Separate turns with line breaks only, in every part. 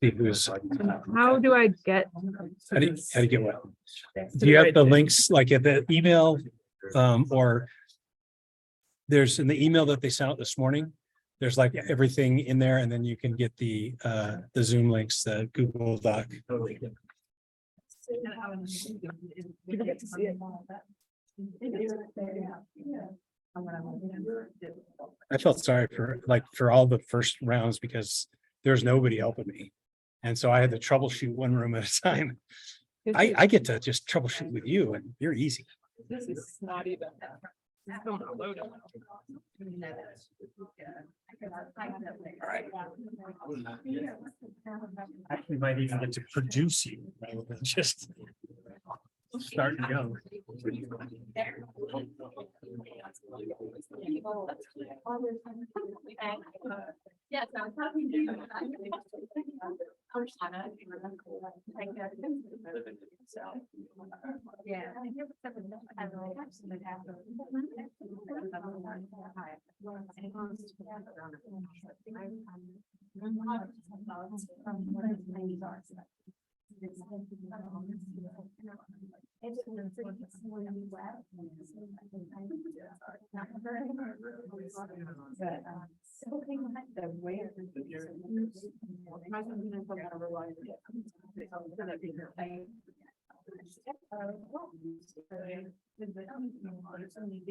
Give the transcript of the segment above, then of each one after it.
See who's,
How do I get?
how do you get what? Do you have the links like at the email? Or there's in the email that they sent out this morning, there's like everything in there, and then you can get the Zoom links, the Google Doc.
People get to see it.
I felt sorry for all the first rounds because there's nobody helping me. And so I had to troubleshoot one room at a time. I get to just troubleshoot with you and you're easy.
This is not even. Don't load it.
All right. Actually might even get to produce you rather than just start and go.
Yes, I was talking to you. Yeah.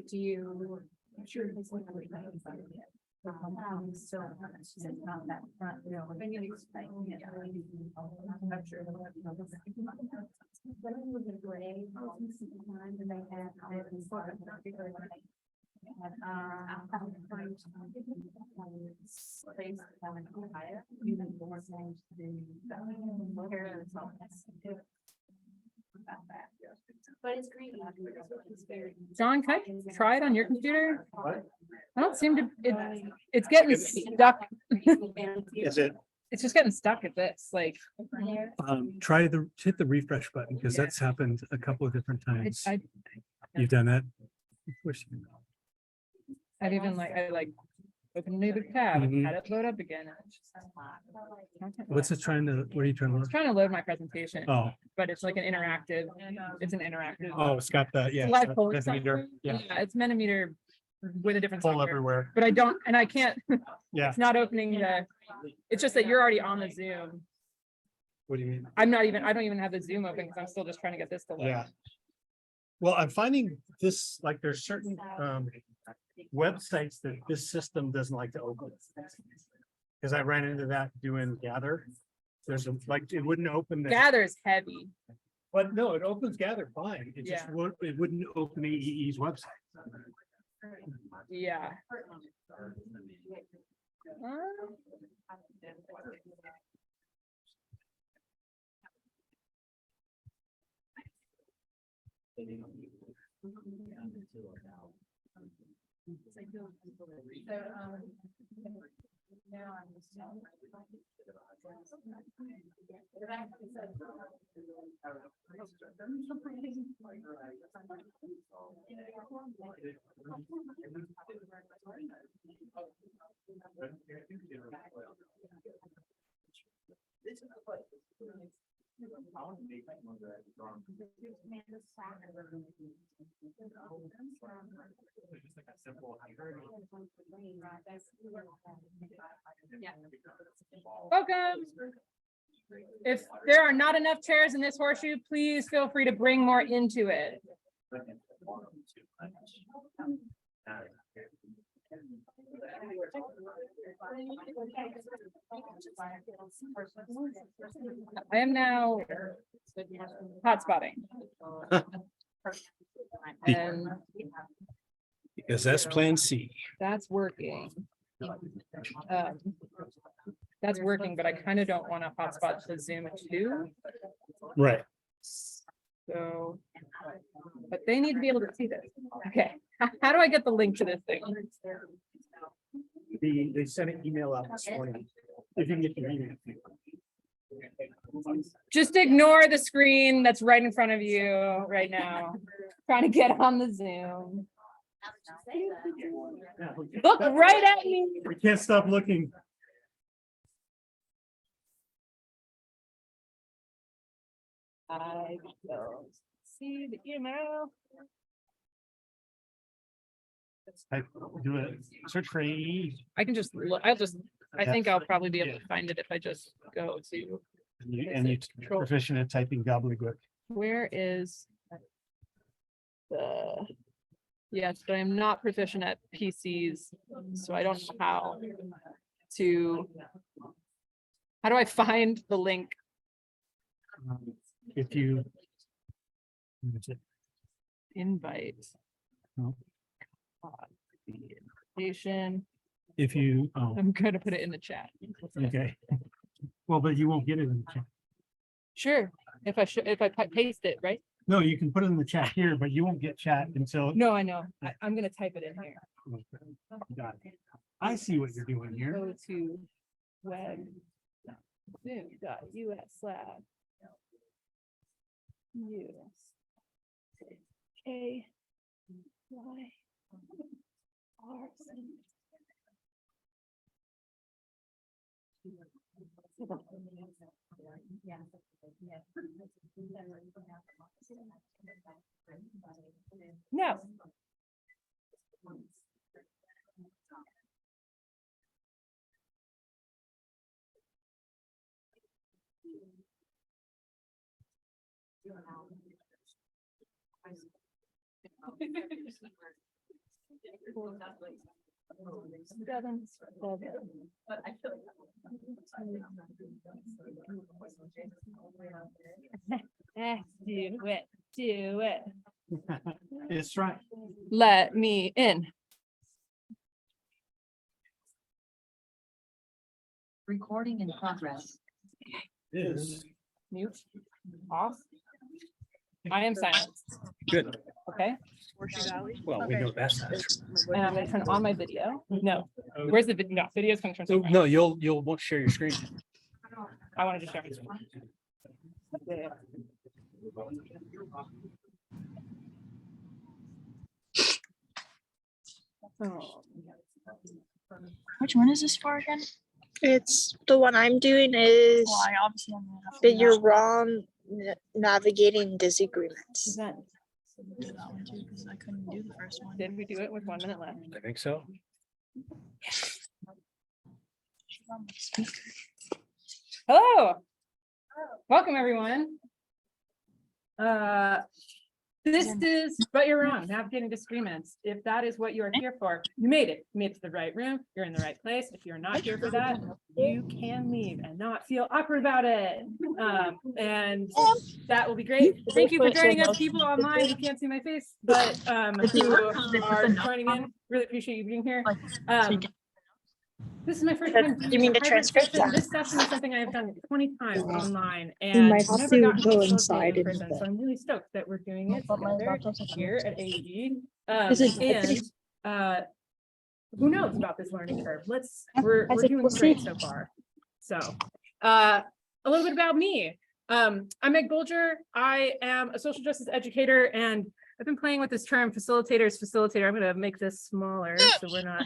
Do you? I'm sure this one. So it's not that front. I'm sure. But it's great.
John, can I try it on your computer? I don't seem to, it's getting stuck.
Is it?
It's just getting stuck at this, like.
Hit the refresh button because that's happened a couple of different times.
I
You've done that?
I've even I open a new tab and
Mhm.
had it load up again. And it's just,
What's it trying to, what are you trying to
It's
look?
trying to load my presentation,
Oh,
but it's like an interactive, it's an interactive.
oh, it's got the, yeah.
Live
it's
polling
got Mentimeter,
software.
yeah,
It's Mentimeter with a different
full
software,
everywhere.
but I don't, and I can't,
Yeah,
it's not opening it's just that you're already on the Zoom.
what do you mean?
I don't even have the Zoom open because I'm still just trying to get this to load.
Yeah. Well, I'm finding this, like, there's certain websites that this system doesn't like to open. Because I ran into that doing Gather. There's it wouldn't open.
Gather is heavy.
But no, it opens Gather fine. It just
Yeah.
it wouldn't open AEE's website.
Yeah.
Now I'm just.
Welcome. If there are not enough chairs in this horseshoe, please feel free to bring more into it. I am now hotspotting. And
Because that's Plan C.
that's working. That's working, but I kind of don't want to hotspot to Zoom too.
Right.
So, but they need to be able to see this. Okay, how do I get the link to this thing?
They sent an email out this morning. If you can get your email.
Just ignore the screen that's right in front of you right now. Trying to get on the Zoom. Look right at me.
We can't stop looking.
I don't see the email.
Do it. Search for AE.
I can just look, I think I'll probably be able to find it if I just go to,
And you proficient at typing gobbledygook.
where is the, yes, but I'm not proficient at PCs, so I don't know how do I find the link?
If you. That's it.
Invite.
No.
The invitation.
If you, oh,
I'm gonna put it in the chat.
okay. Well, but you won't get it in the chat.
Sure, if I paste it, right?
No, you can put it in the chat here, but you won't get chat until.
No, I know. I'm gonna type it in here.
Got it. I see what you're doing here.
Go to web. Zoom.us/. K Y R no. Do it.
It's right.
Let me in.
Recording in progress.
Is
Mute. Off. I am silent.
good.
Okay.
Well, we know that's.
And I'm gonna turn on my video. No. Where's the video? No, video's gonna turn. somewhere.
No, you'll won't share your screen.
I wanted to share my screen. Yeah. Oh.
Which one is this for again?
It's the one I'm doing is
Well, I obviously am gonna have to
that
do
you're
that
wrong navigating disagreements.
Is that,
do that one too, because I couldn't do the first one.
did we do it with 1 minute left?
I think so.
Hello. Welcome, everyone. This is, but you're wrong, navigating disagreements. If that is what you are here for, you made it. You made it to the right room. You're in the right place. If you're not here for that, you can leave and not feel awkward about it. And that will be great. Thank you for joining us, people online who can't see my face, but who are joining in. Really appreciate you being here. This is my first time.
You mean the
hybrid
transcript?
session.
Yeah.
This session is something I have done 20 times online
You
and
might have
never
to
gotten
go
facilitate
inside
in
and
person. So I'm really stoked that we're doing it
But my
together
laptop's at
here at AED.
Is it-
And who knows about this learning curve? We're doing great so far. So a little bit about me. I'm Meg Bolger. I am a social justice educator, and I've been playing with this term facilitator. I'm going to make this smaller so we're not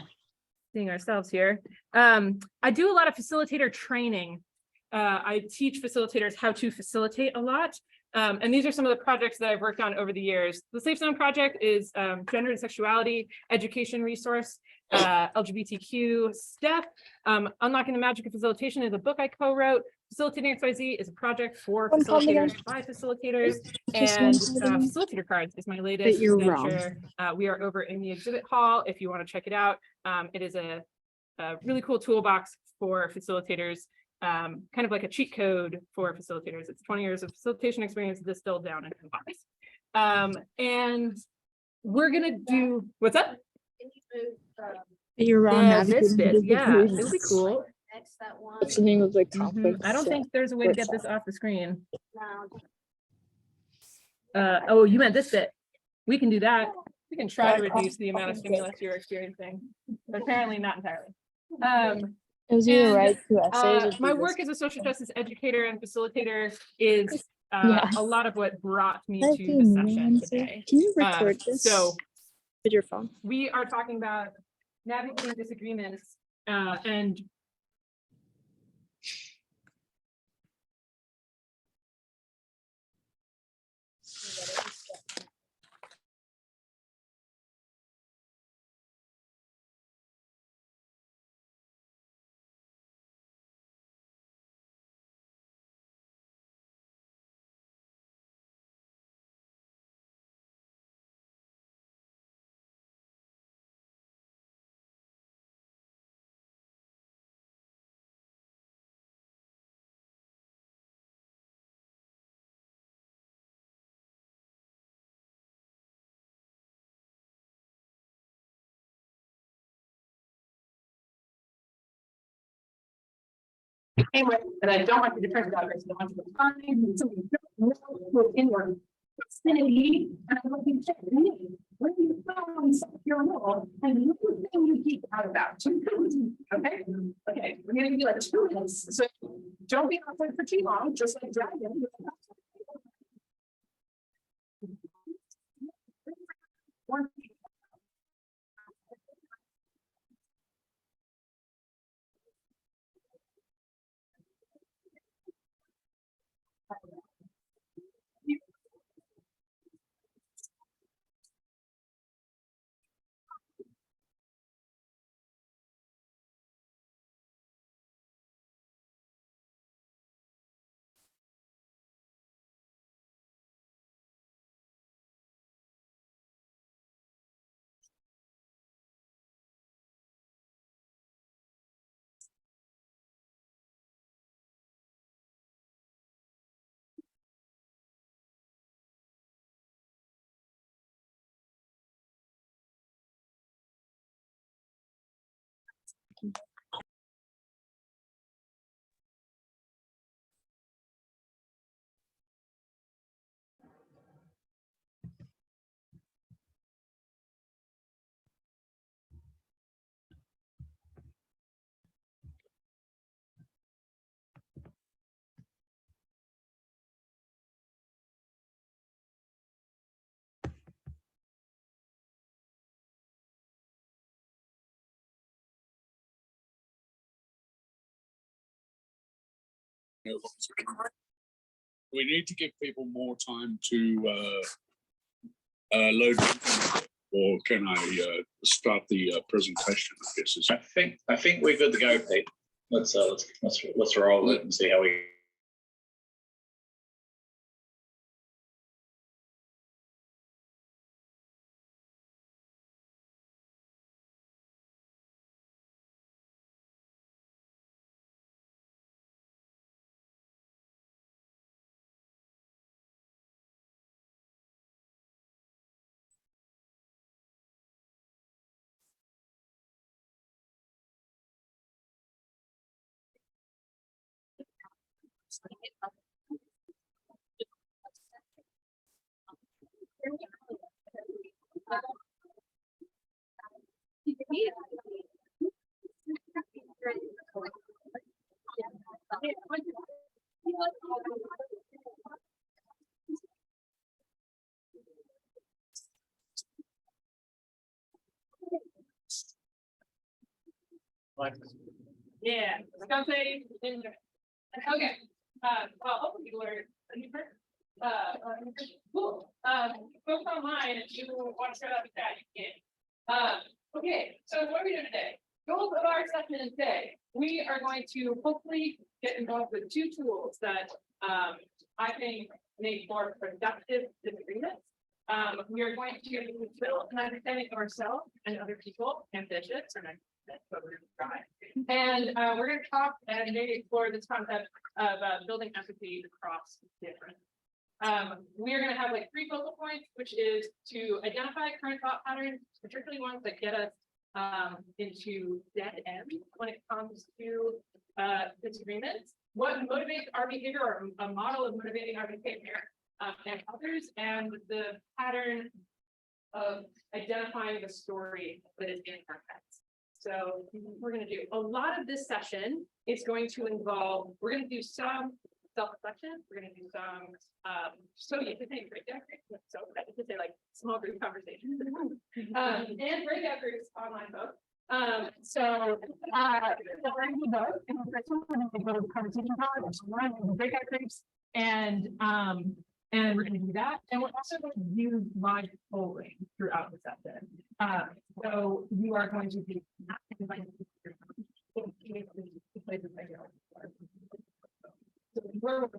seeing ourselves here. I do a lot of facilitator training. I teach facilitators how to facilitate a lot. And these are some of the projects that I've worked on over the years. The Safe Zone Project is gender and sexuality education resource, LGBTQ STEP. Unlocking the Magic of Facilitation is a book I co-wrote. Facilitating XYZ is a project for facilitators by facilitators, and facilitator cards is my latest
you're
venture. We are over in the exhibit hall if you want to check it out. It is a really cool toolbox for facilitators, kind of like a cheat code for facilitators. It's 20 years of facilitation experience distilled down into a box. And we're gonna do, what's up?
You're wrong
This bit,
navigating
yeah, it'll be
disagreements.
cool.
What's the name of the conference?
I don't think there's a way to get this off the screen. Oh, you meant this bit. We can do that. We can try to reduce the amount of stimulus you're experiencing, but apparently not entirely.
It was either
And,
right to essays or
my
do
work
this.
as a social justice educator and facilitator is
Yeah.
a lot of what brought me
Can I
to
do
the
a new
session
one, too?
today.
Can you record this?
So
With your phone.
we are talking about navigating disagreements and Anyway, and I don't want you to turn it out, because I want you to find something you don't know in your vicinity, and I want you to check me. When you found your role, and you thing you geek out about. Okay, okay, we're gonna give you like 2 minutes, so don't be outside for too long, just like dragon.
We need to give people more time to load, or can I start the presentation? I guess is.
I think we're good to go, Pete. Let's roll it and see how we.
Yeah, okay. Well, hopefully you learned a new person. Cool. Folks online, if you want to start out with that, you can. Okay, so what are we doing today? Goals of our session today. We are going to hopefully get involved with 2 tools that I think make more productive disagreements. We are going to build an understanding of ourselves and other people and digits, and that's what we're going to try. And we're going to talk and maybe explore this concept of building empathy across different. We are going to have like 3 focal points, which is to identify current thought patterns, particularly ones that get us into dead end when it comes to disagreements. What motivates our behavior, or a model of motivating our behavior and others, and the pattern of identifying the story that is in our heads. So we're going to do a lot of this session. It's going to involve, we're going to do some self-reflection. We're going to do some, so you can say breakout groups. So I could say like small group conversations and breakout groups online both. So we're going to both. And the first one, we're going to go to the conversation pod, we're going to breakout groups, and we're going to do that. And we're also going to use live polling throughout the session. So you are going to be invited to places like you won't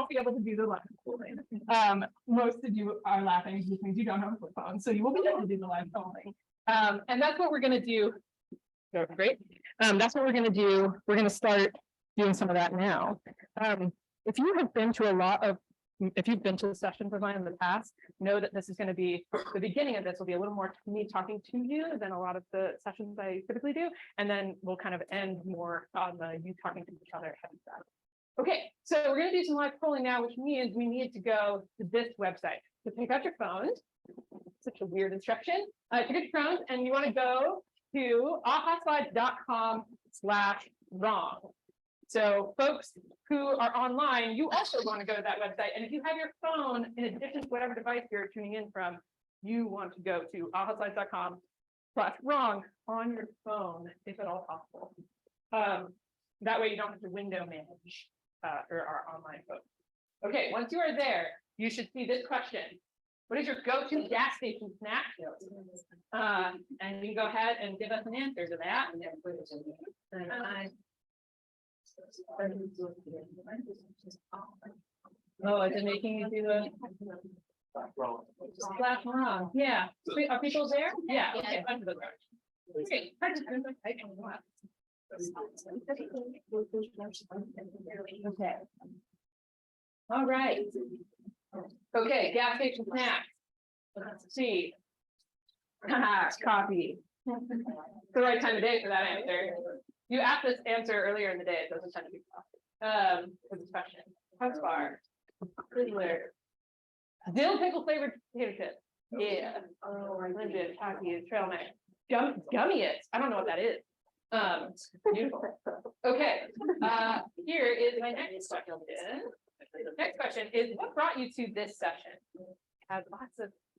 be able to do the live polling. Most of you are laughing because you don't have a flip phone, so you will be able to do the live polling. And that's what we're going to do. Great. That's what we're going to do. We're going to start doing some of that now. If you have been to a lot of if you've been to sessions of mine in the past, know that this is going to be, the beginning of this will be a little more me talking to you than a lot of the sessions I typically do. And then we'll kind of end more on the you talking to each other heavy side. Okay, so we're going to do some live polling now, which means we need to go to this website. So pick up your phone. Such a weird instruction. Pick up your phone and you want to go to ahaslides.com/wrong. So folks who are online, you also want to go to that website. And if you have your phone, in addition to whatever device you're tuning in from, you want to go to ahaslides.com/wrong on your phone, if at all possible. That way you don't have to window manage or our online folks. Okay, once you are there, you should see this question. What is your go-to gas station snack? And you can go ahead and give us an answer to that. Oh, is it making you do the splash wrong? Yeah. Are people there? Yeah. Okay. Okay. Okay. All right. Okay, gas station snacks. Let's see. Coffee. The right time of day for that answer. You asked this answer earlier in the day, so it doesn't tend to be coffee. For this question. House bar. Fiddler. Dill pickle flavored potato chips. Yeah. Oh, Linda, Taki, trail mix. Gummy it. I don't know what that is. Beautiful. Okay. Here is my next question. Next question is, what brought you to this session?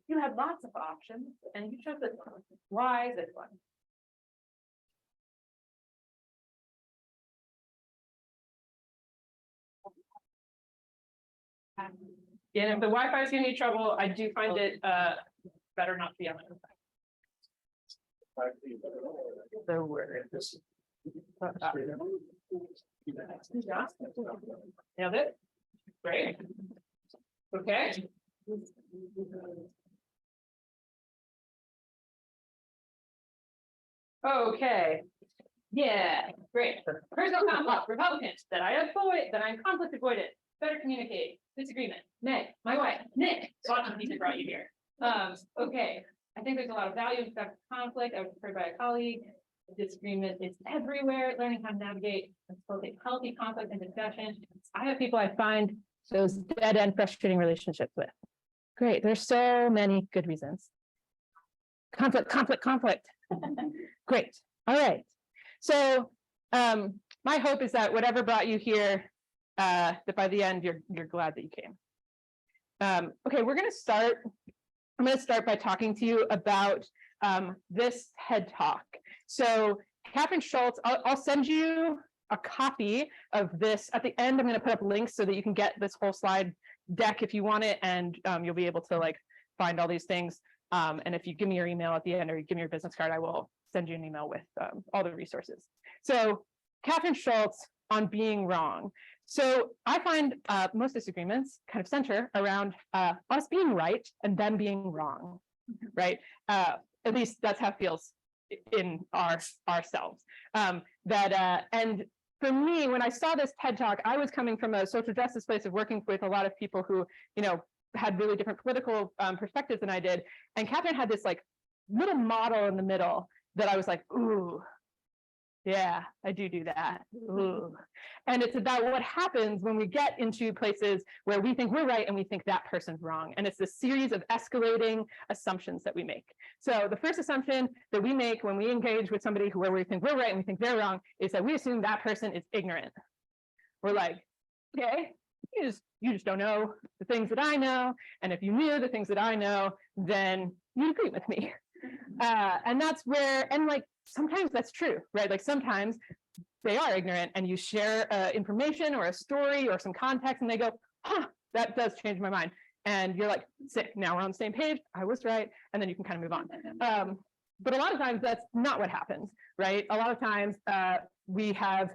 You had lots of options and you chose this one. Why this one? Yeah, if the Wi-Fi is giving you trouble, I do find it better not to be on my side. The word. Nailed it. Great. Okay. Okay. Yeah, great. Personal conflict, Republicans, that I'm conflict avoidant, better communicate, disagreement, Meg, my wife, Nick, lots of these brought you here. Okay, I think there's a lot of value in conflict. I was referred by a colleague. Disagreement is everywhere. Learning how to navigate and facilitate healthy conflict and discussion. I have people I find those dead end frustrating relationships with. Great, there's so many good reasons. Conflict. Great. All right. So my hope is that whatever brought you here, that by the end you're glad that you came. Okay, we're going to start. I'm going to start by talking to you about this TED Talk. So Catherine Schultz, I'll send you a copy of this. At the end, I'm going to put up links so that you can get this whole slide deck if you want it, and you'll be able to like find all these things. And if you give me your email at the end or you give me your business card, I will send you an email with all the resources. So Catherine Schultz on being wrong. So I find most disagreements kind of center around us being right and them being wrong, right? At least that's how it feels in ourselves. And for me, when I saw this TED Talk, I was coming from a social justice place of working with a lot of people who, had really different political perspectives than I did. And Catherine had this like little model in the middle that I was like, ooh, yeah, I do that. Ooh. And it's about what happens when we get into places where we think we're right and we think that person's wrong. And it's a series of escalating assumptions that we make. So the first assumption that we make when we engage with somebody where we think we're right and we think they're wrong is that we assume that person is ignorant. We're like, okay, you just don't know the things that I know. And if you knew the things that I know, then you agree with me. And that's where, and like, sometimes that's true, right? Like sometimes they are ignorant and you share information or a story or some context and they go, huh, that does change my mind. And you're like, sick, now we're on the same page, I was right. And then you can kind of move on. But a lot of times that's not what happens, right? A lot of times we have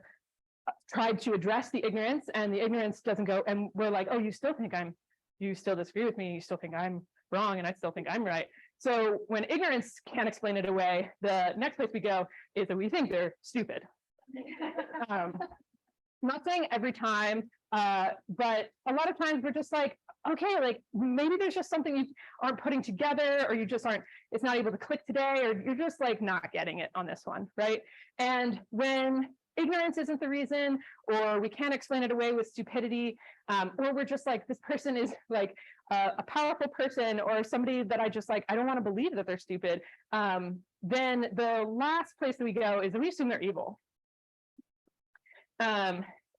tried to address the ignorance and the ignorance doesn't go, and we're like, oh, you still disagree with me, you still think I'm wrong and I still think I'm right. So when ignorance can't explain it away, the next place we go is that we think they're stupid. I'm not saying every time But a lot of times we're just like, okay, like maybe there's just something you aren't putting together, or you just aren't, it's not able to click today, or you're just like not getting it on this one, right? And when ignorance isn't the reason, or we can't explain it away with stupidity, or we're just like, this person is like a powerful person, or somebody that I just like, I don't want to believe that they're stupid, then the last place that we go is that we assume they're evil.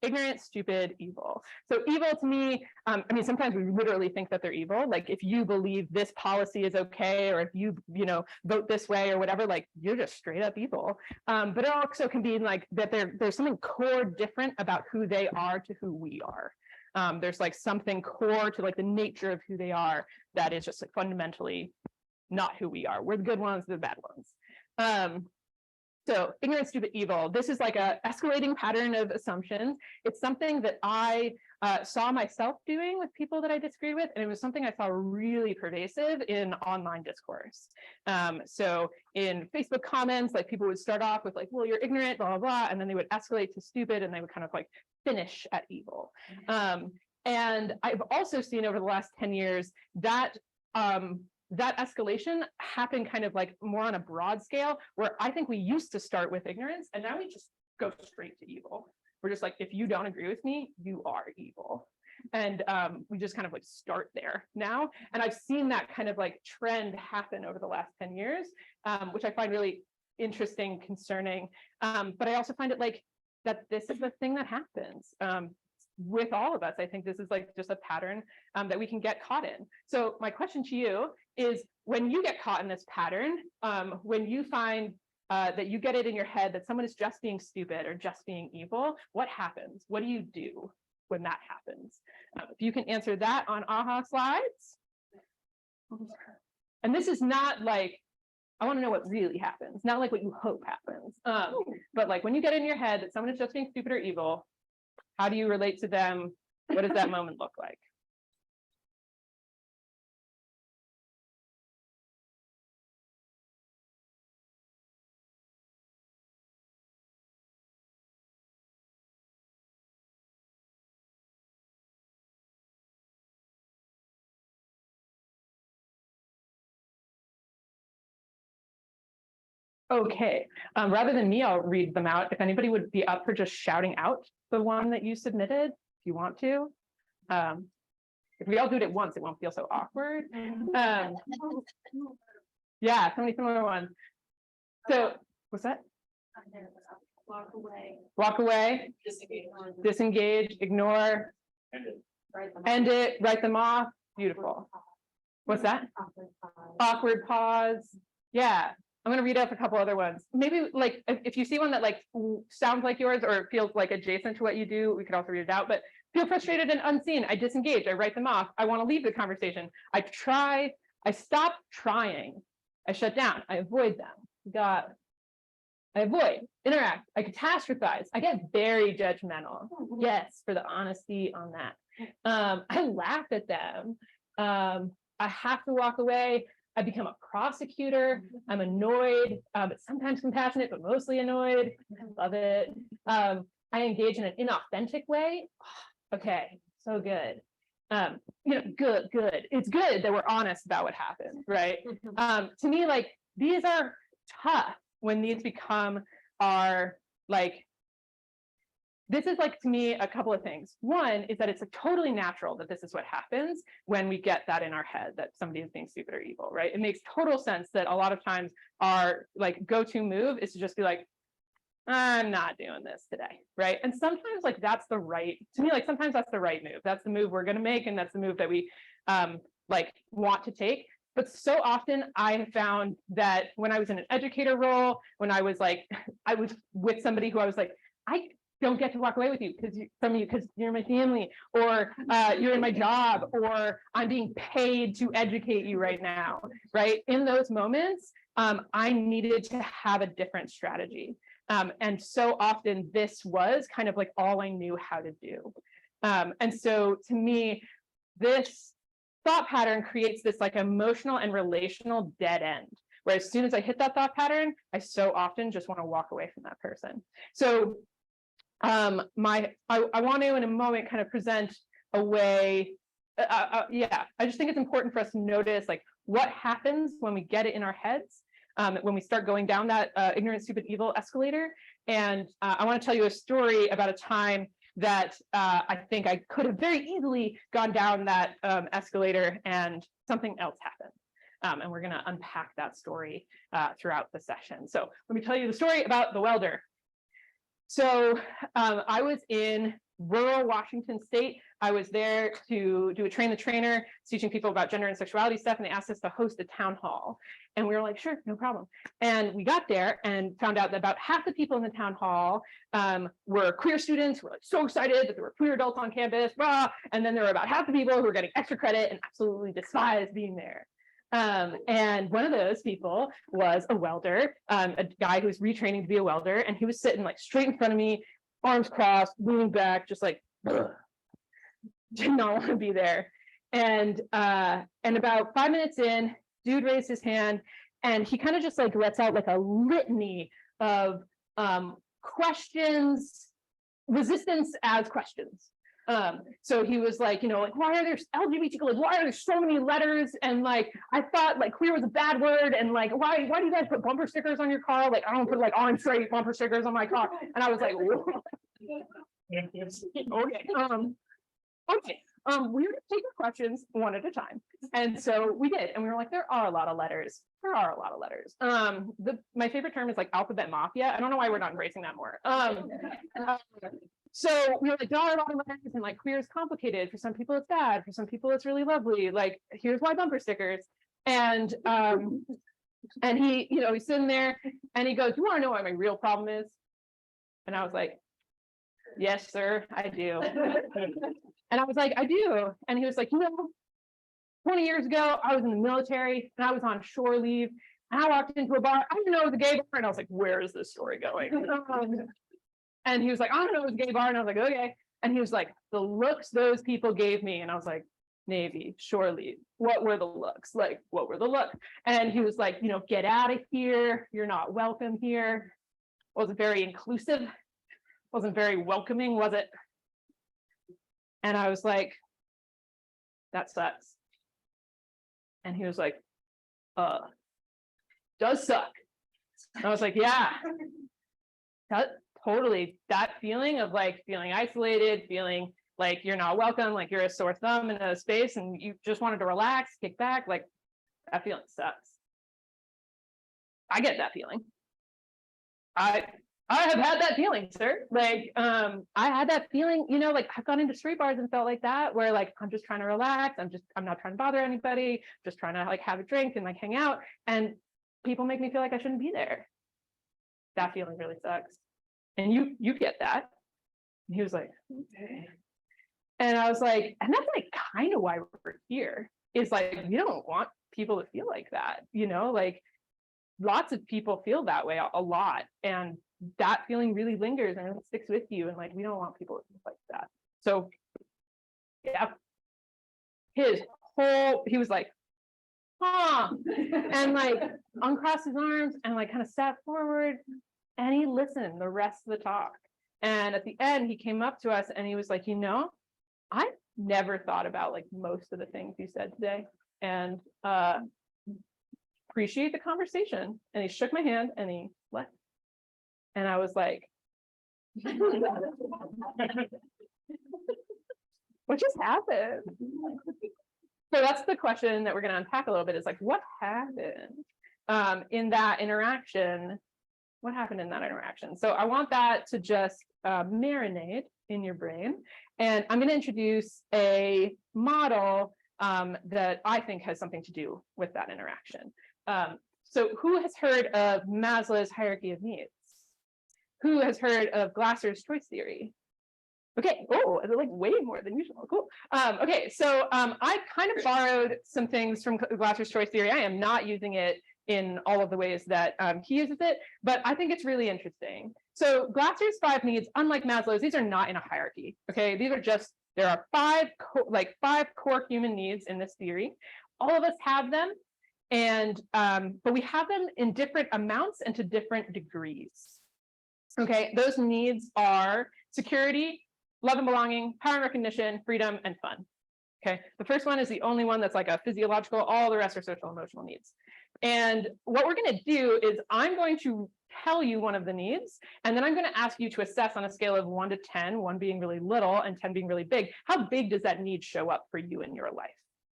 Ignorant, stupid, evil. So evil to me, I mean, sometimes we literally think that they're evil. Like if you believe this policy is okay, or if you vote this way or whatever, like you're just straight up evil. But it also can be like that there's something core different about who they are to who we are. There's like something core to like the nature of who they are that is just like fundamentally not who we are. We're the good ones, they're the bad ones. So ignorant, stupid, evil. This is like a escalating pattern of assumptions. It's something that I saw myself doing with people that I disagree with, and it was something I saw really pervasive in online discourse. So in Facebook comments, like people would start off with like, well, you're ignorant, blah, blah, blah, and then they would escalate to stupid, and they would kind of like finish at evil. And I've also seen over the last 10 years that that escalation happened kind of like more on a broad scale, where I think we used to start with ignorance, and now we just go straight to evil. We're just like, if you don't agree with me, you are evil. And we just kind of like start there now. And I've seen that kind of like trend happen over the last 10 years, which I find really interesting, concerning. But I also find it like that this is the thing that happens. With all of us, I think this is like just a pattern that we can get caught in. So my question to you is, when you get caught in this pattern, when you find that you get it in your head that someone is just being stupid or just being evil, what happens? What do you do when that happens? If you can answer that on AHA slides. And this is not like, I want to know what really happens, not like what you hope happens. But like when you get in your head that someone is just being stupid or evil, how do you relate to them? What does that moment look like? Okay, rather than me, I'll read them out. If anybody would be up for just shouting out the one that you submitted, if you want to. If we all do it at once, it won't feel so awkward. Yeah, so many similar ones. So what's that?
Walk away.
Walk away, disengage, ignore, end it, write them off. Beautiful. What's that? Awkward pause. Yeah. I'm going to read off a couple other ones. Maybe like if you see one that like sounds like yours or feels like adjacent to what you do, we could also read it out. But feel frustrated and unseen. I disengage. I write them off. I want to leave the conversation. I stop trying. I shut down. I avoid them. I avoid, interact. I catastrophize. I get very judgmental. Yes, for the honesty on that. I laugh at them. I have to walk away. I become a prosecutor. I'm annoyed, but sometimes compassionate, but mostly annoyed. I love it. I engage in an inauthentic way. Okay, so good. Good. It's good that we're honest about what happened, right? To me, like, these are tough when these become our, like, this is like, to me, a couple of things. One is that it's like totally natural that this is what happens when we get that in our head, that somebody is being stupid or evil, right? It makes total sense that a lot of times our like go-to move is to just be like, I'm not doing this today, right? And sometimes like that's the right, to me, like sometimes that's the right move. That's the move we're gonna make, and that's the move that we like want to take. But so often I have found that when I was in an educator role, when I was like, I was with somebody who I was like, I don't get to walk away with you because you're my family, or you're in my job, or I'm being paid to educate you right now, right? In those moments, I needed to have a different strategy. And so often this was kind of like all I knew how to do. And so to me, this thought pattern creates this like emotional and relational dead end, where as soon as I hit that thought pattern, I so often just want to walk away from that person. So I want to in a moment kind of present a way. Yeah, I just think it's important for us to notice like what happens when we get it in our heads, when we start going down that ignorant, stupid, evil escalator. And I want to tell you a story about a time that I think I could have very easily gone down that escalator and something else happened. And we're going to unpack that story throughout the session. So let me tell you the story about the welder. So I was in rural Washington State. I was there to do a train the trainer, teaching people about gender and sexuality stuff, and they asked us to host a town hall. And we were like, sure, no problem. And we got there and found out that about half the people in the town hall were queer students who were like so excited that there were queer adults on campus, blah. And then there were about half the people who were getting extra credit and absolutely despised being there. And one of those people was a welder, a guy who was retraining to be a welder, and he was sitting like straight in front of me, arms crossed, leaning back, just like, ugh. Did not want to be there. And about 5 minutes in, dude raised his hand, and he kind of just like lets out like a litany of questions, resistance as questions. So he was like, you know, like, why are there LGBT, like, why are there so many letters? And like, I thought like queer was a bad word. And like, why do you guys put bumper stickers on your car? Like, I don't put like orange straight bumper stickers on my car. And I was like, okay. We would take the questions one at a time. And so we did. And we were like, there are a lot of letters. My favorite term is like alphabet mafia. I don't know why we're not embracing that more. So we were like, there are a lot of letters, and like queer is complicated. For some people it's bad. For some people it's really lovely. Like, here's why bumper stickers. And he, you know, he's sitting there and he goes, you want to know what my real problem is? And I was like, yes, sir, I do. And I was like, I do. And he was like, you know, 20 years ago, I was in the military and I was on shore leave. And I walked into a bar. I didn't know it was a gay bar. And I was like, where is this story going? And he was like, I don't know, it was a gay bar. And I was like, okay. And he was like, the looks those people gave me. And I was like, Navy, shore leave. What were the looks? Like, what were the looks? And he was like, you know, get out of here. You're not welcome here. Wasn't very inclusive. Wasn't very welcoming, was it? And I was like, that sucks. And he was like, does suck. And I was like, yeah, that totally, that feeling of like feeling isolated, feeling like you're not welcome, like you're a sore thumb in a space and you just wanted to relax, kick back, like that feeling sucks. I get that feeling. I have had that feeling, sir. Like, I had that feeling, you know, like I've gone into straight bars and felt like that, where like, I'm just trying to relax. I'm not trying to bother anybody, just trying to like have a drink and like hang out. And people make me feel like I shouldn't be there. That feeling really sucks. And you get that. And he was like, okay. And I was like, and that's like kind of why we're here, is like, we don't want people to feel like that, you know, like lots of people feel that way a lot. And that feeling really lingers and it sticks with you. And like, we don't want people to feel like that. So yeah, he was like, huh, and like uncrossed his arms and like kind of sat forward and he listened the rest of the talk. And at the end, he came up to us and he was like, you know, I never thought about like most of the things you said today, and appreciate the conversation. And he shook my hand and he left. And I was like, what just happened? So that's the question that we're going to unpack a little bit, is like, what happened in that interaction? What happened in that interaction? So I want that to just marinate in your brain. And I'm going to introduce a model that I think has something to do with that interaction. So who has heard of Maslow's hierarchy of needs? Who has heard of Glasser's choice theory? Okay, oh, like way more than usual, cool. Okay, so I kind of borrowed some things from Glasser's choice theory. I am not using it in all of the ways that he uses it, but I think it's really interesting. So Glasser's 5 needs, unlike Maslow's, these are not in a hierarchy, okay? These are just, there are 5 core human needs in this theory. All of us have them, and but we have them in different amounts and to different degrees. Okay, those needs are security, love and belonging, power and recognition, freedom, and fun. Okay, the first one is the only one that's like a physiological, all the rest are social emotional needs. And what we're going to do is I'm going to tell you one of the needs, and then I'm going to ask you to assess on a scale of 1 to 10, 1 being really little and 10 being really big, how big does that need show up for you in your life?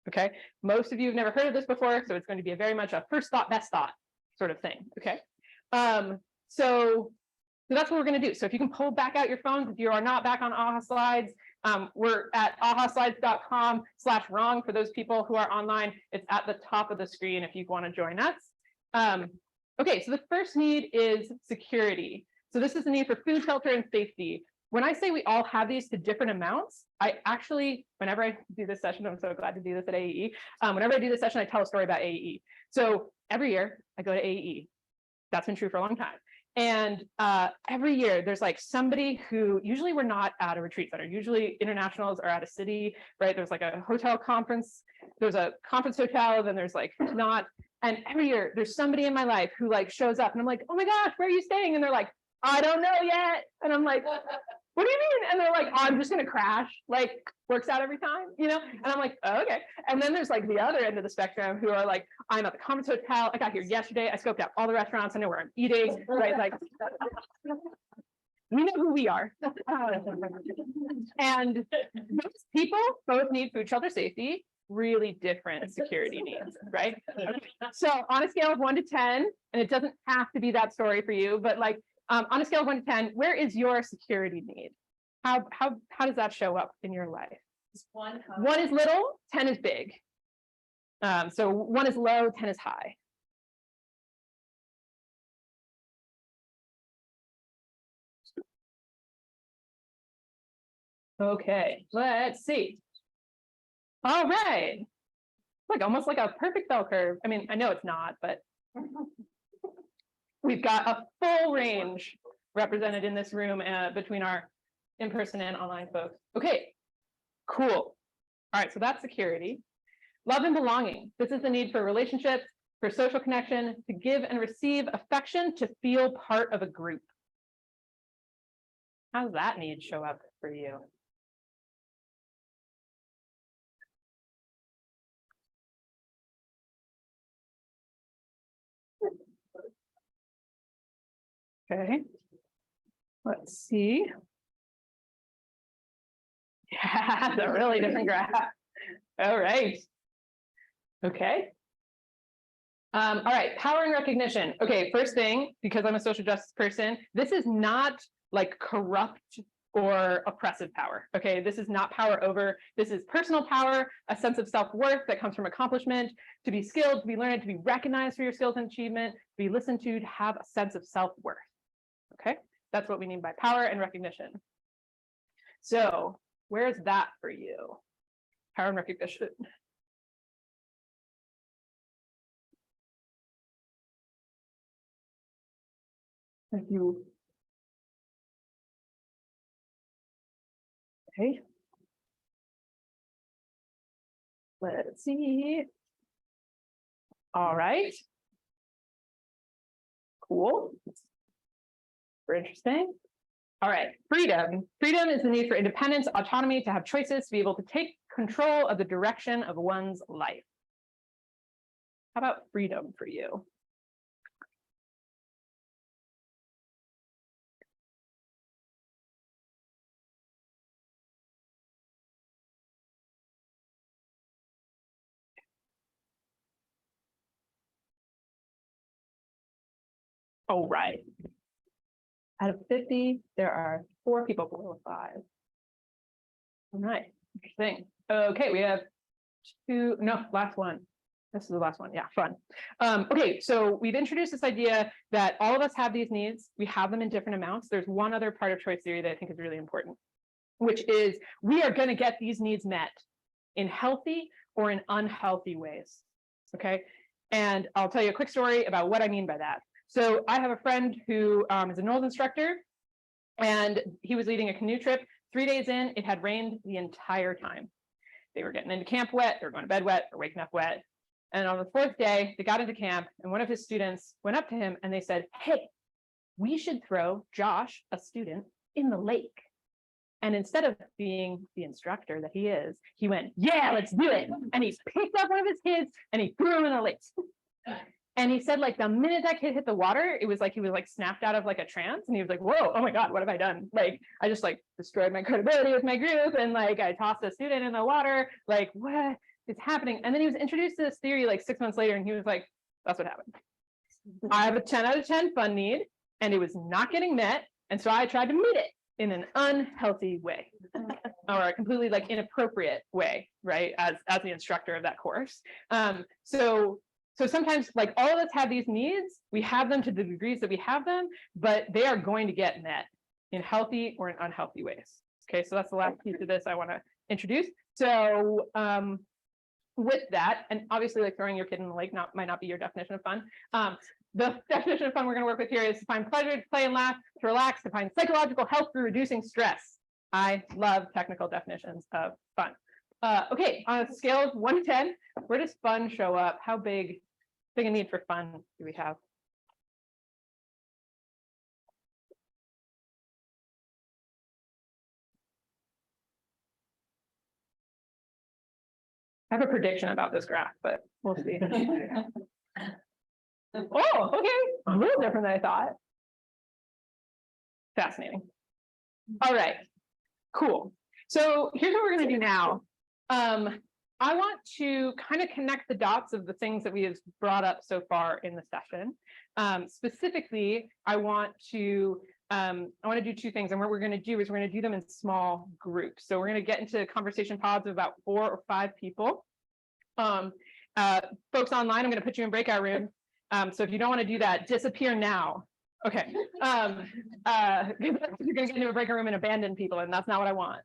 Okay, most of you have never heard of this before, so it's going to be a very much a first thought, best thought sort of thing. Okay, so that's what we're going to do. So if you can pull back out your phones, if you are not back on AHA Slides, we're at ahaslides.com/wrong for those people who are online. It's at the top of the screen if you want to join us. Okay, so the first need is security. So this is the need for food, shelter, and safety. When I say we all have these to different amounts, I actually, whenever I do this session, I'm so glad to do this at AEE. Whenever I do this session, I tell a story about AEE. So every year I go to AEE. That's been true for a long time. And every year there's like somebody who, usually we're not at a retreat center, usually internationals are at a city, right? There's like a hotel conference, there's a conference hotel, then there's like not, and every year there's somebody in my life who like shows up and I'm like, oh my gosh, where are you staying? And they're like, I don't know yet. And I'm like, what do you mean? And they're like, oh, I'm just gonna crash, like works out every time, you know? And I'm like, oh, okay. And then there's like the other end of the spectrum who are like, I'm at the conference hotel, I got here yesterday, I scoped out all the restaurants, I know where I'm eating, right? Like, we know who we are. And those people both need food, shelter, safety, really different security needs, right? Okay. So on a scale of 1 to 10, and it doesn't have to be that story for you, but like, on a scale of 1 to 10, where is your security need? How does that show up in your life? 1 is little, 10 is big. So 1 is low, 10 is high. Okay, let's see. All right. Like almost like a perfect bell curve. I mean, I know it's not, but we've got a full range represented in this room between our in-person and online folks. Okay, cool. All right, so that's security. Love and belonging. This is the need for relationships, for social connection, to give and receive affection, to feel part of a group. How does that need show up for you? Okay, let's see. Yeah, it's a really different graph. All right. Okay. All right, power and recognition. Okay, first thing, because I'm a social justice person, this is not like corrupt or oppressive power. Okay, this is not power over, this is personal power, a sense of self-worth that comes from accomplishment, to be skilled, to be learned, to be recognized for your skills and achievement, to be listened to have a sense of self-worth. Okay, that's what we mean by power and recognition. So where's that for you? Power and recognition. Thank you. Okay. Let's see. All right. Cool. Very interesting. All right, freedom. Freedom is the need for independence, autonomy, to have choices, to be able to take control of the direction of one's life. How about freedom for you? Oh, right. Out of 50, there are 4 people below 5. All right, interesting. Okay, we have 2, no, last one. This is the last one, yeah, fun. Okay, so we've introduced this idea that all of us have these needs. We have them in different amounts. There's one other part of choice theory that I think is really important, which is we are gonna get these needs met in healthy or in unhealthy ways, okay? And I'll tell you a quick story about what I mean by that. So I have a friend who is a NOLS instructor, and he was leading a canoe trip. 3 days in, it had rained the entire time. They were getting into camp wet, they were going to bed wet, or waking up wet. And on the 4th day, they got into camp, and one of his students went up to him and they said, hey, we should throw Josh, a student, in the lake. And instead of being the instructor that he is, he went, yeah, let's do it. And he picked up one of his kids and he threw him in the lake. And he said, like, the minute that kid hit the water, it was like he was like snapped out of like a trance. And he was like, whoa, oh my God, what have I done? Like, I just like destroyed my credibility with my group. And like, I tossed a student in the water. Like, what is happening? And then he was introduced to this theory like 6 months later. And he was like, that's what happened. I have a 10 out of 10 fun need, and it was not getting met. And so I tried to meet it in an unhealthy way or a completely like inappropriate way, right? As the instructor of that course. So sometimes like all of us have these needs, we have them to the degrees that we have them, but they are going to get met in healthy or in unhealthy ways. Okay, so that's the last piece of this I want to introduce. So with that, and obviously like throwing your kid in the lake might not be your definition of fun. The definition of fun we're going to work with here is to find pleasure, to play and laugh, to relax, to find psychological help through reducing stress. I love technical definitions of fun. Okay, on a scale of 1 to 10, where does fun show up? How big a need for fun do we have? I have a prediction about this graph, but we'll see. Oh, okay, a little different than I thought. Fascinating. All right, cool. So here's what we're going to do now. I want to kind of connect the dots of the things that we have brought up so far in the session. Specifically, I want to do 2 things, and what we're going to do is we're going to do them in small groups. So we're going to get into conversation pods of about 4 or 5 people. Folks online, I'm going to put you in breakout room. So if you don't want to do that, disappear now. Okay. You're going to get into a breakout room and abandon people, and that's not what I want.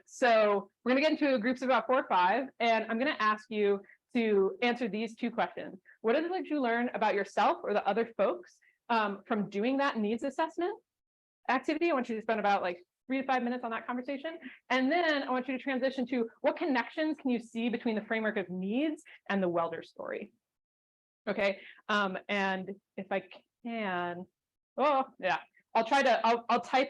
So we're going to get into groups of about 4 or 5, and I'm going to ask you to answer these 2 questions. What did you learn about yourself or the other folks from doing that needs assessment activity? I want you to spend about like 3 to 5 minutes on that conversation. And then I want you to transition to what connections can you see between the framework of needs and the welder story? Okay. And if I can, oh yeah, I'll type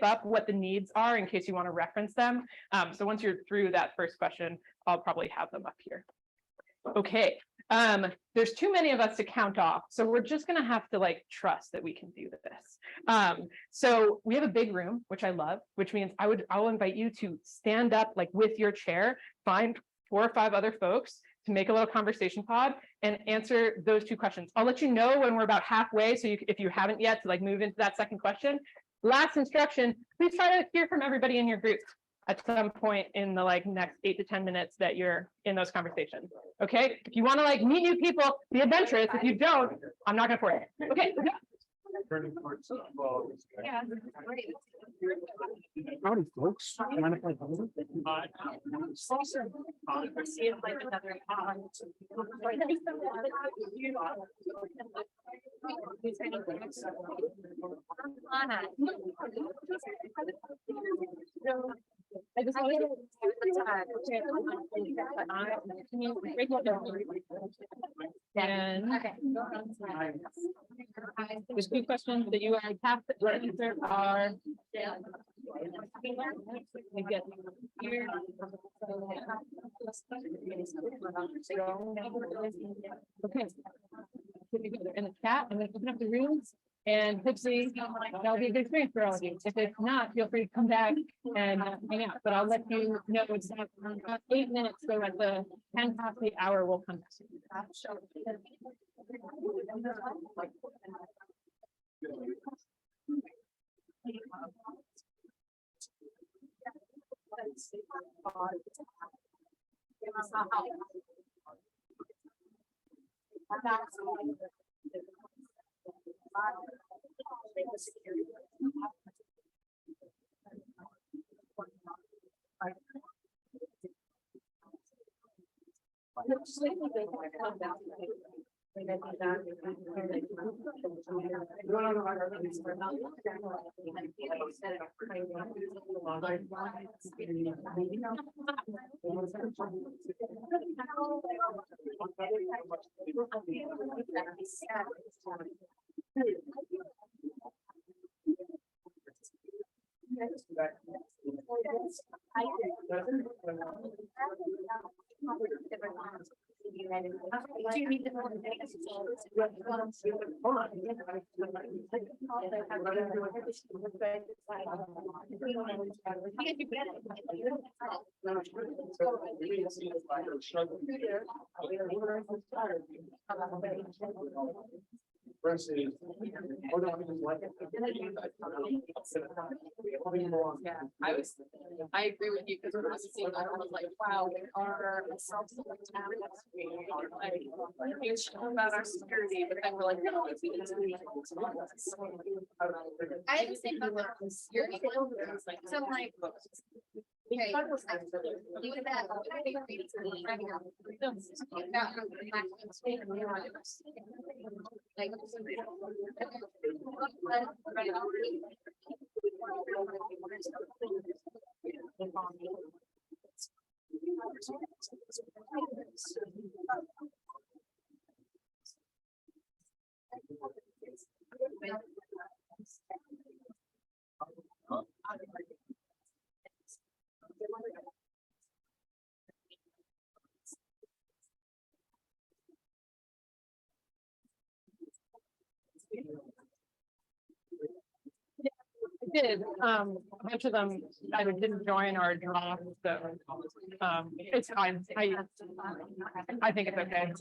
up what the needs are in case you want to reference them. So once you're through that first question, I'll probably have them up here. Okay. There's too many of us to count off, so we're just going to have to like trust that we can do this. So we have a big room, which I love, which means I'll invite you to stand up like with your chair, find 4 or 5 other folks to make a little conversation pod and answer those 2 questions. I'll let you know when we're about halfway, so if you haven't yet, to like move into that second question. Last instruction, please try to hear from everybody in your group at some point in the like next 8 to 10 minutes that you're in those conversations. Okay, if you want to like meet new people, be adventurous. If you don't, I'm not gonna force it. Okay.
Yeah.
Howdy, folks. Mind if I hold it?
I just wanted to and there's 2 questions that you have to answer are okay. In the chat, I'm going to open up the rooms, and hopefully that'll be a good experience for all of you. If it's not, feel free to come back and hang out. But I'll let you know it's about 8 minutes. So at the 10 past the hour, we'll come back.
you need to know?
Yeah, I agree with you, because when I was seeing that, I was like, wow, we are a self-sufficient town. We are like, huge about our security, but then we're like, no, it's.
I have the same about security. So like. Okay. Do that.
I did, a bunch of them either didn't join or dropped, so, it's fine, I think it's okay.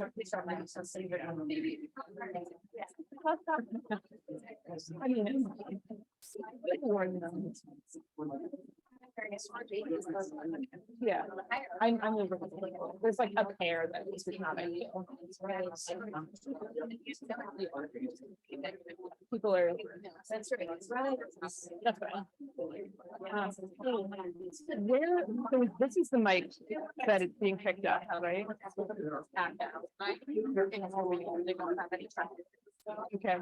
I mean, yeah, I'm there's like a pair that is not ideal. People are. That's fine. Where, so this is the mic that is being picked up, right? Okay,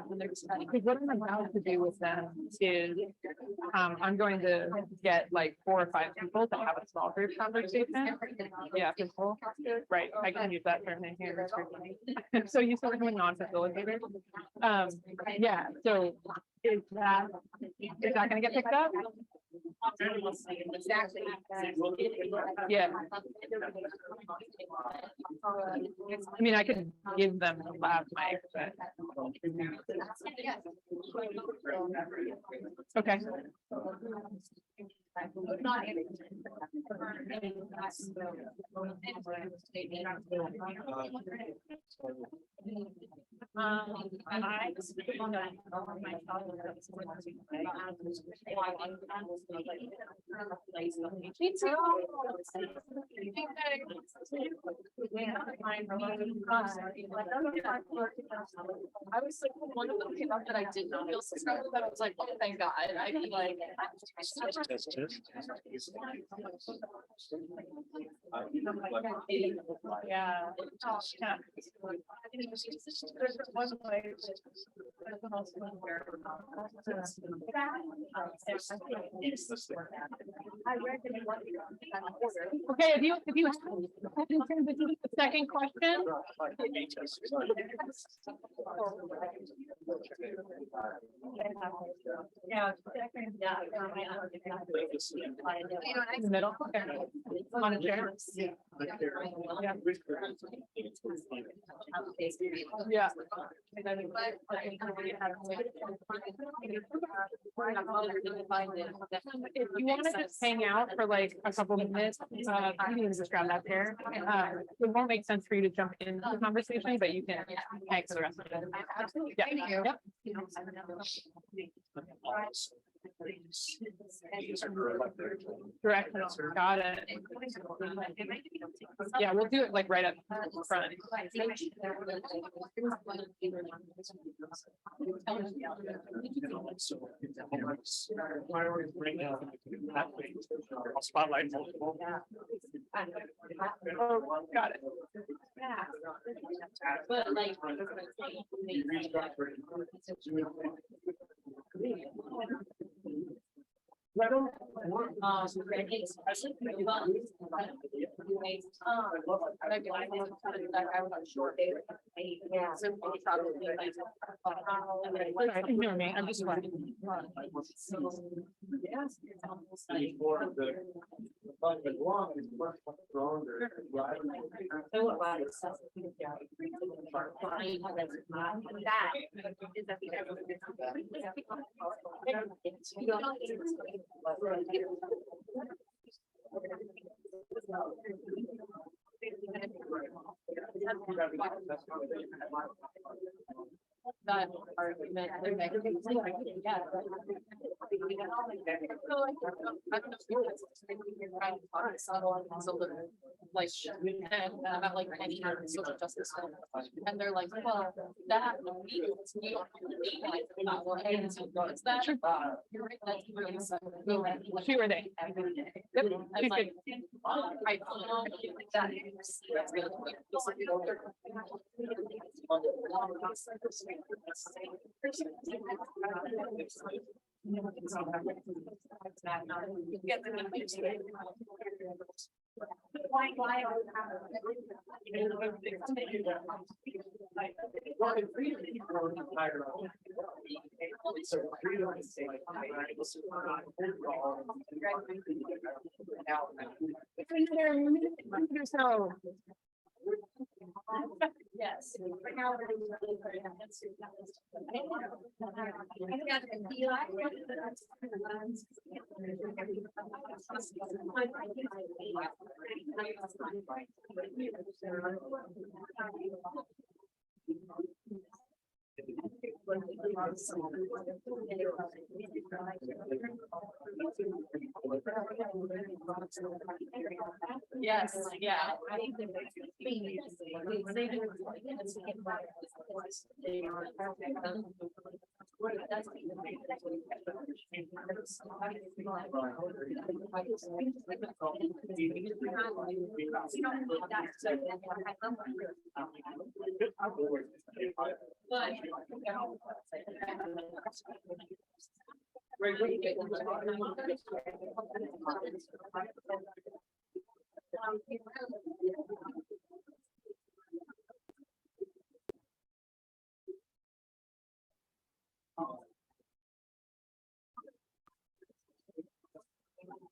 because what I'm about to do with them is, I'm going to get like 4 or 5 people to have a small group conversation. Yeah, physical, right, I can use that term in here. So you said we're non-facilitator. Yeah, so is that gonna get picked up?
Exactly.
Yeah. I mean, I could give them a lab mic, but. Okay. Me too. I was like, one of them came up that I did not feel subscribed, but I was like, oh, thank God. I feel like. Yeah. Okay, if you in terms of the second question. In the middle. Okay. On a chair. Yeah. If you want to just hang out for like a couple minutes, you can just grab that chair. It won't make sense for you to jump into the conversation, but you can hang for the rest of it. Yeah. Yep. Directional, got it. Yeah, we'll do it like right up front.
Spotlight multiple.
Oh, got it.
But like.
Ignore me, I'm just running.
That argument. Like, and about like any social justice. And they're like, well, that. It's that. You're right, that's really something.
Who are they? Yep.
I'm like, I don't know that.
So.
Yes. Yes, yeah.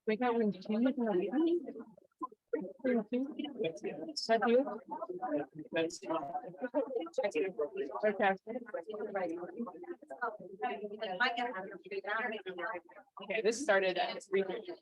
We got one. Is that you? Okay. Okay, this started at 3:30.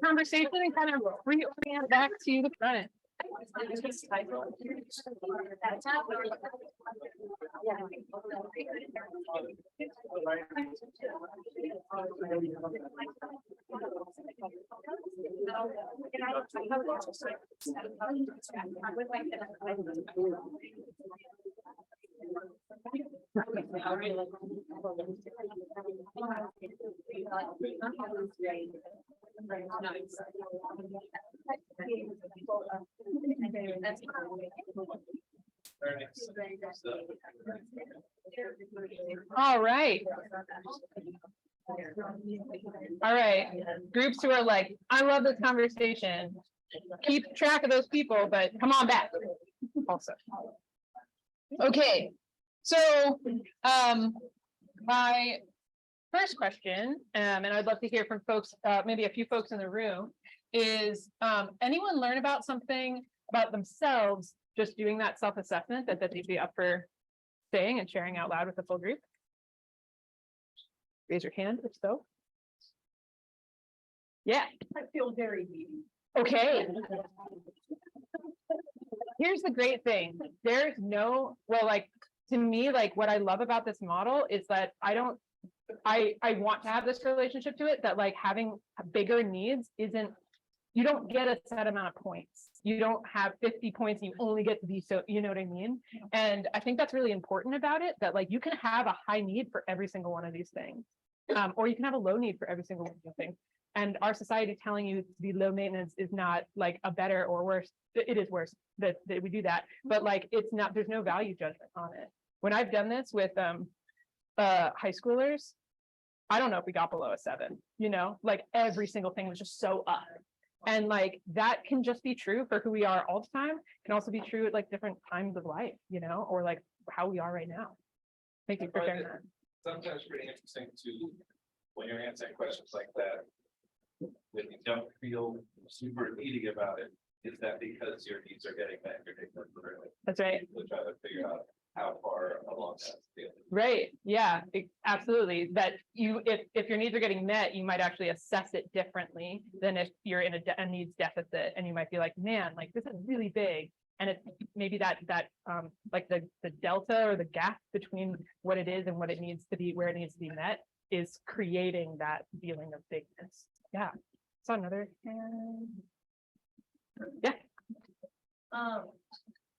Conversation and kind of reorient back to the front. All right. All right. Groups who are like, I love this conversation. Keep track of those people, but come on back. Also. Okay, so my first question, and I'd love to hear from folks, maybe a few folks in the room, is anyone learn about something about themselves just doing that self-assessment that they'd be up for saying and sharing out loud with the full group? Raise your hand if so. Yeah.
I feel very needy.
Okay. Here's the great thing. There's no, well, like, to me, like, what I love about this model is that I want to have this relationship to it, that like having bigger needs isn't you don't get a set amount of points. You don't have 50 points, and you only get to be so, you know what I mean? And I think that's really important about it, that like you can have a high need for every single one of these things. Or you can have a low need for every single one of these things. And our society telling you to be low maintenance is not like a better or worse. It is worse that we do that, but like it's not, there's no value judgment on it. When I've done this with high schoolers, I don't know if we got below a 7, you know, like every single thing was just so up. And like that can just be true for who we are all the time, can also be true at like different times of life, you know, or like how we are right now. Thank you for sharing that.
Sometimes pretty interesting to, when you're answering questions like that, when you don't feel super needy about it, is that because your needs are getting met, you're taking them further?
That's right.
To try to figure out how far along that scale.
Right. Yeah, absolutely. That you, if your needs are getting met, you might actually assess it differently than if you're in a needs deficit, and you might be like, man, like this is really big. And it's maybe that like the delta or the gap between what it is and what it needs to be, where it needs to be met, is creating that feeling of bigness. Yeah. So another hand. Yeah.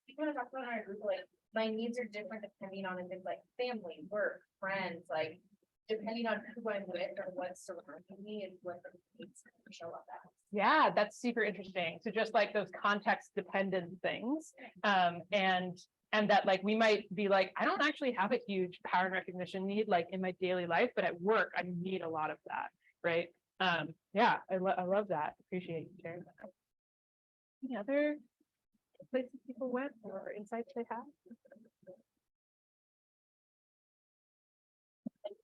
We kind of talked about in our group, like my needs are different depending on if it's like family, work, friends, like depending on who I'm with or what's surrounding me is what the needs show up as.
Yeah, that's super interesting. So just like those context dependent things, and that like we might be like, I don't actually have a huge pattern recognition need like in my daily life, but at work I need a lot of that, right? Yeah, I love that. Appreciate you sharing that. Any other places people went or insights they have?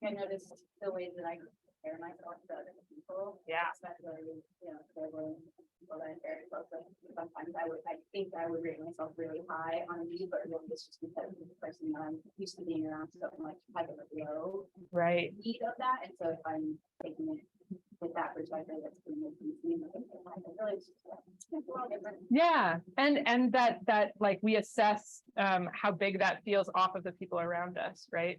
I noticed the ways that I compare myself to other people.
Yeah.
Especially, you know, people that I'm very close with. Sometimes I think I would rate myself really high on me, but really it's just because of the person that I'm used to being around, so I'm like kind of a low
Right.
need of that. And so if I'm taking it with that perspective, that's going to make me seem like really it's a little different.
Yeah, and that like we assess how big that feels off of the people around us, right?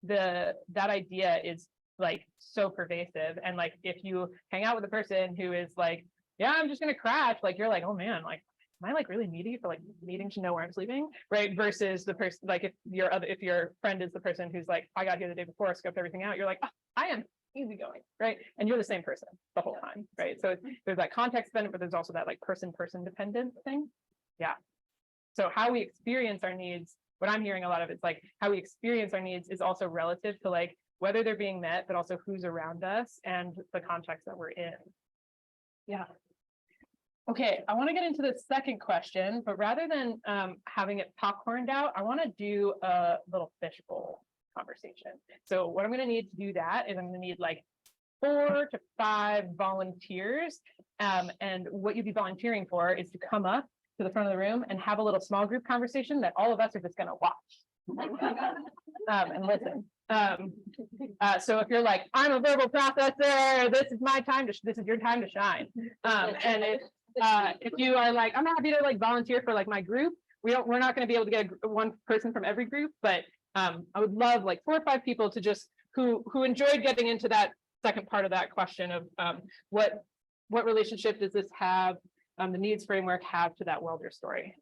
That idea is like so pervasive, and like if you hang out with a person who is like, yeah, I'm just gonna crash, like you're like, oh man, like am I like really needy for like needing to know where I'm sleeping, right? Versus the person, like if your friend is the person who's like, I got here the day before, scoped everything out, you're like, oh, I am easygoing, right? And you're the same person the whole time, right? So there's that context dependent, but there's also that like person dependent thing. Yeah. So how we experience our needs, what I'm hearing a lot of it's like how we experience our needs is also relative to like whether they're being met, but also who's around us and the context that we're in. Yeah. Okay, I want to get into the second question, but rather than having it popcorned out, I want to do a little fishbowl conversation. So what I'm going to need to do that is I'm going to need like 4 to 5 volunteers. And what you'd be volunteering for is to come up to the front of the room and have a little small group conversation that all of us are just going to watch and listen. So if you're like, I'm a verbal processor, this is my time to, this is your time to shine. And if you are like, I'm happy to like volunteer for like my group, we're not going to be able to get one person from every group, but I would love like 4 or 5 people to just who enjoyed getting into that second part of that question of what relationship does this have, the needs framework have to that welder story.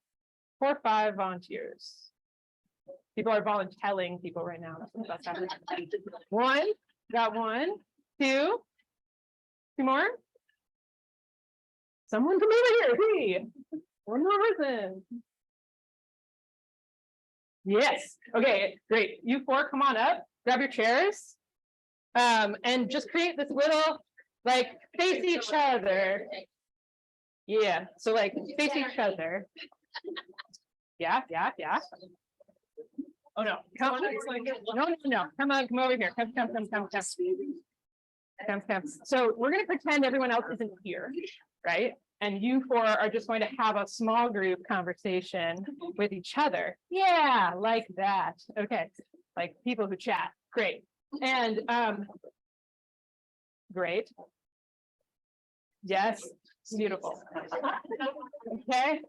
4 or 5 volunteers. People are volunteering people right now. That's happening. 1, got 1, 2 more. Someone come over here. 3, 1 more person. Yes. Okay, great. You 4, come on up, grab your chairs. And just create this little, like, face each other. Yeah, so like face each other. Yeah. Oh no, come on. No. Come on, come over here. Come. So we're gonna pretend everyone else isn't here, right? And you 4 are just going to have a small group conversation with each other. Yeah, like that. Okay, like people who chat. Great. And great. Yes, beautiful. Okay.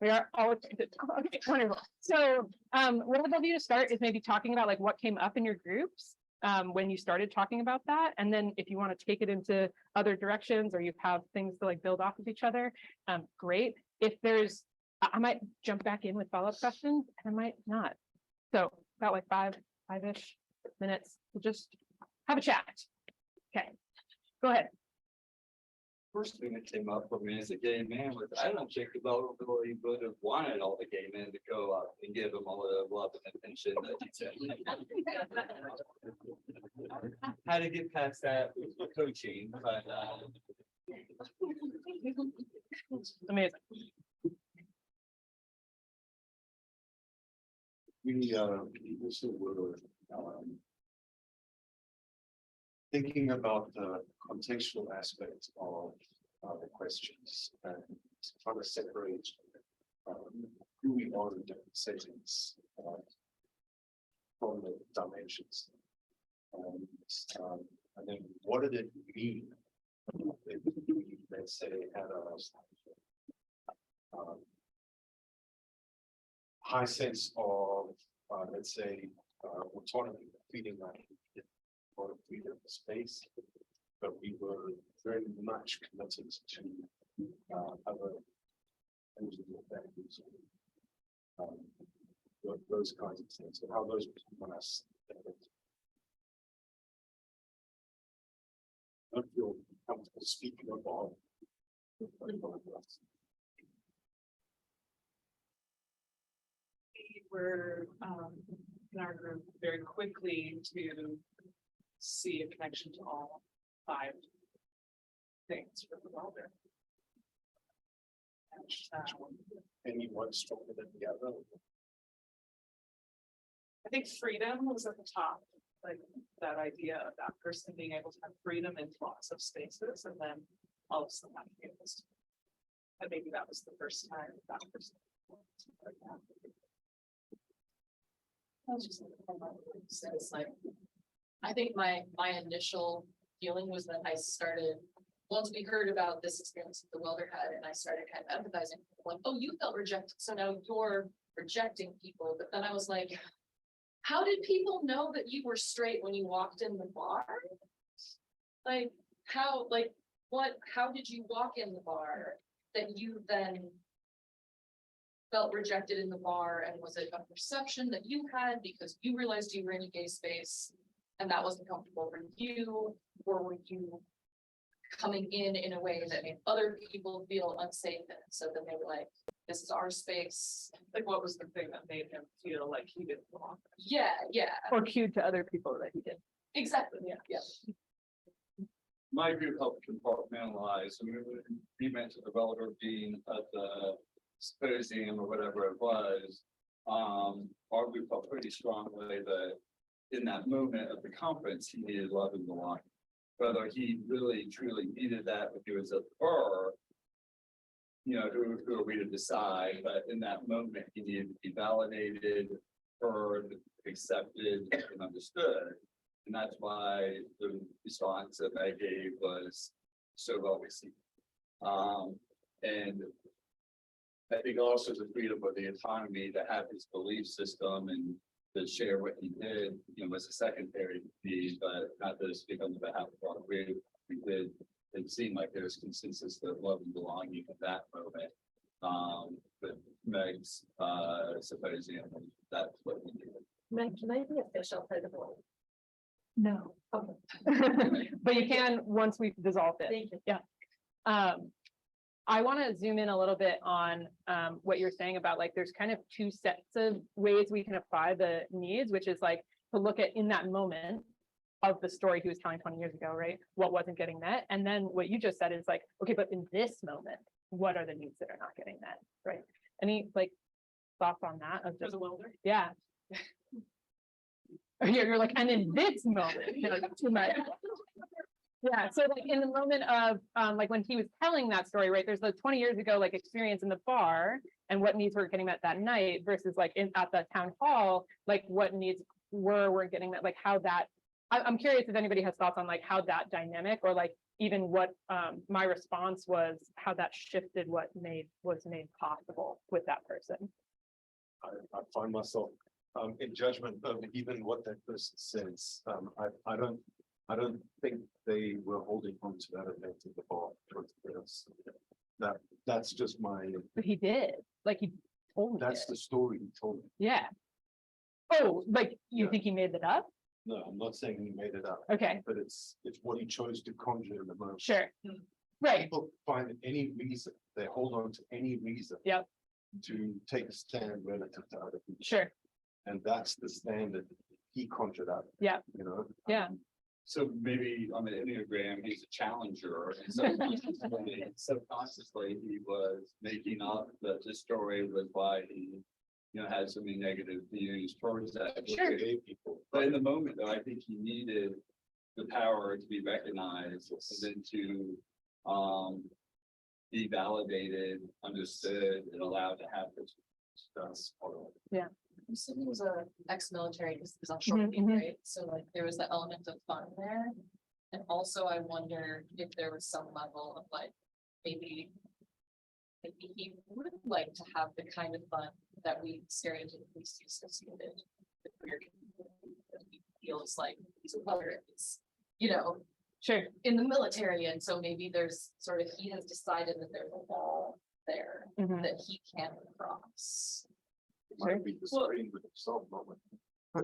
We are all okay, wonderful. So what I'd love you to start is maybe talking about like what came up in your groups. when you started talking about that. And then if you want to take it into other directions or you have things to like build off of each other, great. If there's, I might jump back in with follow-up questions and I might not. So about like five-ish minutes, we'll just have a chat. Okay, go ahead.
First thing that came up for me as a gay man was I don't think the developability would have wanted all the gay men to go up and give them all the love and attention that you said. How to get past that with coaching, but
Amazing.
We also were thinking about the contextual aspect of the questions and trying to separate who we are in different settings from the dimensions. And then what did it mean if we, let's say, had a high sense of, let's say, autonomy, feeling like a lot of freedom of space, but we were very much committed to other engineering values, those kinds of things, and how those become on us. I don't feel comfortable speaking about.
We were in our group very quickly to see a connection to all 5 things for the welder.
Anyone stronger than the other?
I think freedom was at the top, like that idea of that person being able to have freedom in lots of spaces, and then all of a sudden that be able to. And maybe that was the first time that person.
It's like, I think my initial feeling was that I started, once we heard about this experience that the welder had, and I started kind of empathizing, like, oh, you felt rejected, so now you're rejecting people. But then I was like, how did people know that you were straight when you walked in the bar? Like, how did you walk in the bar that you then felt rejected in the bar? And was it a perception that you had because you realized you were in a gay space and that wasn't comfortable for you? Or were you coming in a way that made other people feel unsafe? And so then they were like, this is our space.
Like, what was the thing that made him feel like he didn't belong?
Yeah.
Or cued to other people that he did.
Exactly. Yeah.
my group helped compartmentalize. I mean, we mentioned the developer being at the symposium or whatever it was. Our group felt pretty strongly that in that moment of the conference, he needed love and belonging. Whether he really truly needed that, if he was at the bar, you know, who are we to decide? But in that moment, he needed to be validated, heard, accepted, and understood. And that's why the response that I gave was so well received. And I think also the freedom or the autonomy to have his belief system and to share what he did, you know, was a secondary need, but not to speak on behalf of our group. We did, it seemed like there was consensus that love and belonging at that moment. But Meg's symposium, that's what we did.
Meg, can I be official for the board?
No. But you can once we've dissolved it.
Thank you.
Yeah. I want to zoom in a little bit on what you're saying about like there's kind of two sets of ways we can apply the needs, which is like to look at in that moment of the story he was telling 20 years ago, right? What wasn't getting met. And then what you just said is like, okay, but in this moment, what are the needs that are not getting met, right? Any like thoughts on that? Of just, yeah. You're like, and in this moment, you're like, too much. Yeah, so like in the moment of like when he was telling that story, right? There's the 20 years ago like experience in the bar and what needs were getting met that night versus like at the town hall, like what needs weren't getting met, like how that. I'm curious if anybody has thoughts on like how that dynamic or like even what my response was, how that shifted what was made possible with that person.
I find myself In judgment of even what that person says, I don't think they were holding on to that event in the bar. That's just my,
But he did, like he told me.
that's the story he told me.
Yeah. Oh, like you think he made that up?
No, I'm not saying he made it up,
Okay,
but it's what he chose to conjure in the moment.
sure. Right,
People find any reason, they hold on to any reason.
Yep.
To take a stand relative to other people.
sure.
And that's the standard he conjured up.
Yeah.
You know?
Yeah.
So maybe on the Enneagram, he's a challenger, and so subconsciously he was making up that this story was why he, had so many negative views towards that.
Sure.
But in the moment, though, I think he needed the power to be recognized and then to be validated, understood, and allowed to have this stuff.
You said he was a ex-military, because he was on short leave, right? So like there was the element of fun there. And also I wonder if there was some level of like, maybe he would like to have the kind of fun that we stereotypically see associated with queer community. That he feels like he's a welder,
Sure.
in the military, and so maybe there's sort of, he has decided that there's a wall there
Mhm.
that he can't cross.
Might be disagreeing with himself, not with.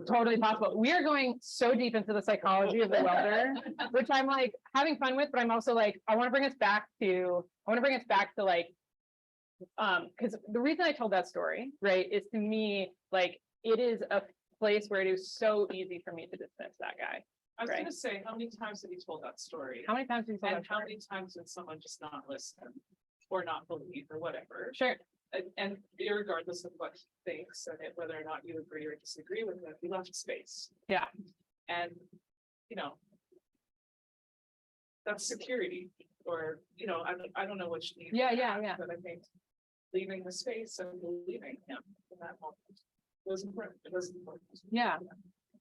Totally possible. We are going so deep into the psychology of the welder, which I'm like having fun with, but I'm also like, I want to bring us back to like, because the reason I told that story, right, is to me, like, it is a place where it is so easy for me to dismiss that guy.
I was
Right.
gonna say, how many times have you told that story?
How many times have you told
And
that
how
story?
many times did someone just not listen or not believe or whatever?
Sure.
And irregardless of what he thinks and whether or not you agree or disagree with him, he left space.
Yeah.
And, that's security, or, I don't know which. need
Yeah,
to
yeah,
have,
yeah.
But I think leaving the space and believing him in that moment was important. It was important.
Yeah.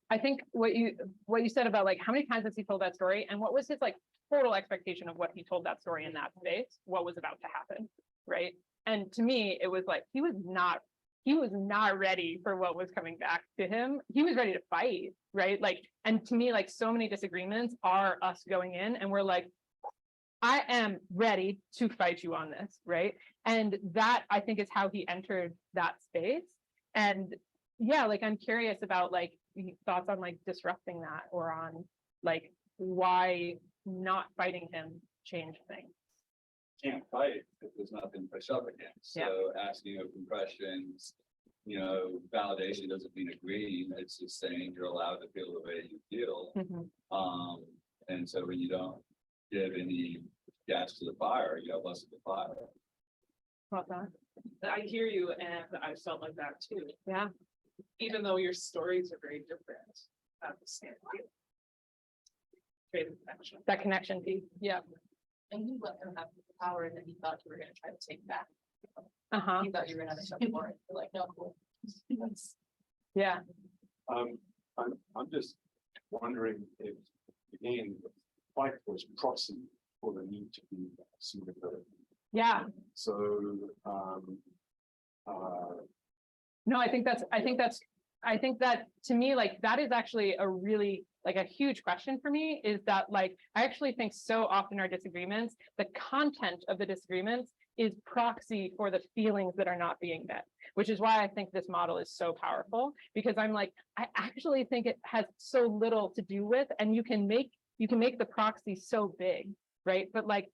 I think what you said about like, how many times has he told that story, and what was his like total expectation of what he told that story in that space, what was about to happen, right? And to me, it was like, he was not ready for what was coming back to him. He was ready to fight, right? Like, and to me, like, so many disagreements are us going in and we're like, I am ready to fight you on this, right? And that, I think, is how he entered that space. And yeah, like, I'm curious about like thoughts on like disrupting that, or on like why not fighting him changed things.
Can't fight if there's nothing to push up against. So asking open questions, validation doesn't mean agreeing. It's just saying you're allowed to feel the way you feel.
Mhm.
And so when you don't give any gas to the fire, you have less of the fire.
About that.
I hear you, and I felt like that too.
Yeah.
Even though your stories are very different, at the same time. Creative connection.
That connection piece. Yeah.
And you let him have the power that he thought you were gonna try to take back.
Uh-huh.
He thought you were gonna have to step for it. You're like, no, cool.
Yeah.
I'm just wondering if, again, the fight was proxy for the need to be suitability.
Yeah.
So,
No, I think that to me, like, that is actually a really, like, a huge question for me, is that, like, I actually think so often our disagreements, the content of the disagreements is proxy for the feelings that are not being met, which is why I think this model is so powerful, because I'm like, I actually think it has so little to do with, and you can make the proxy so big, right? But like,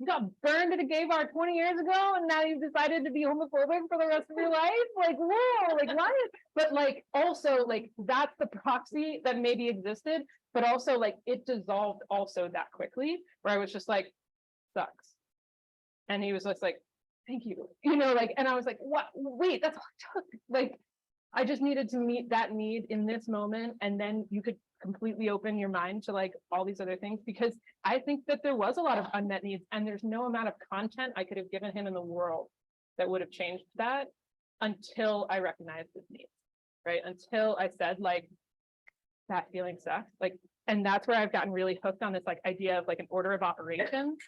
you got burned at a gay bar 20 years ago, and now you've decided to be homophobic for the rest of your life. Like, whoa, like what? But like, also, like, that's the proxy that maybe existed, but also like it dissolved also that quickly, where I was just like, sucks. And he was just like, thank you, like, and I was like, what? Wait, that's all it took. Like, I just needed to meet that need in this moment, and then you could completely open your mind to like all these other things, because I think that there was a lot of unmet needs, and there's no amount of content I could have given him in the world that would have changed that, until I recognized his needs, right? Until I said, like, that feeling sucks. Like, and that's where I've gotten really hooked on this like idea of like an order of operations,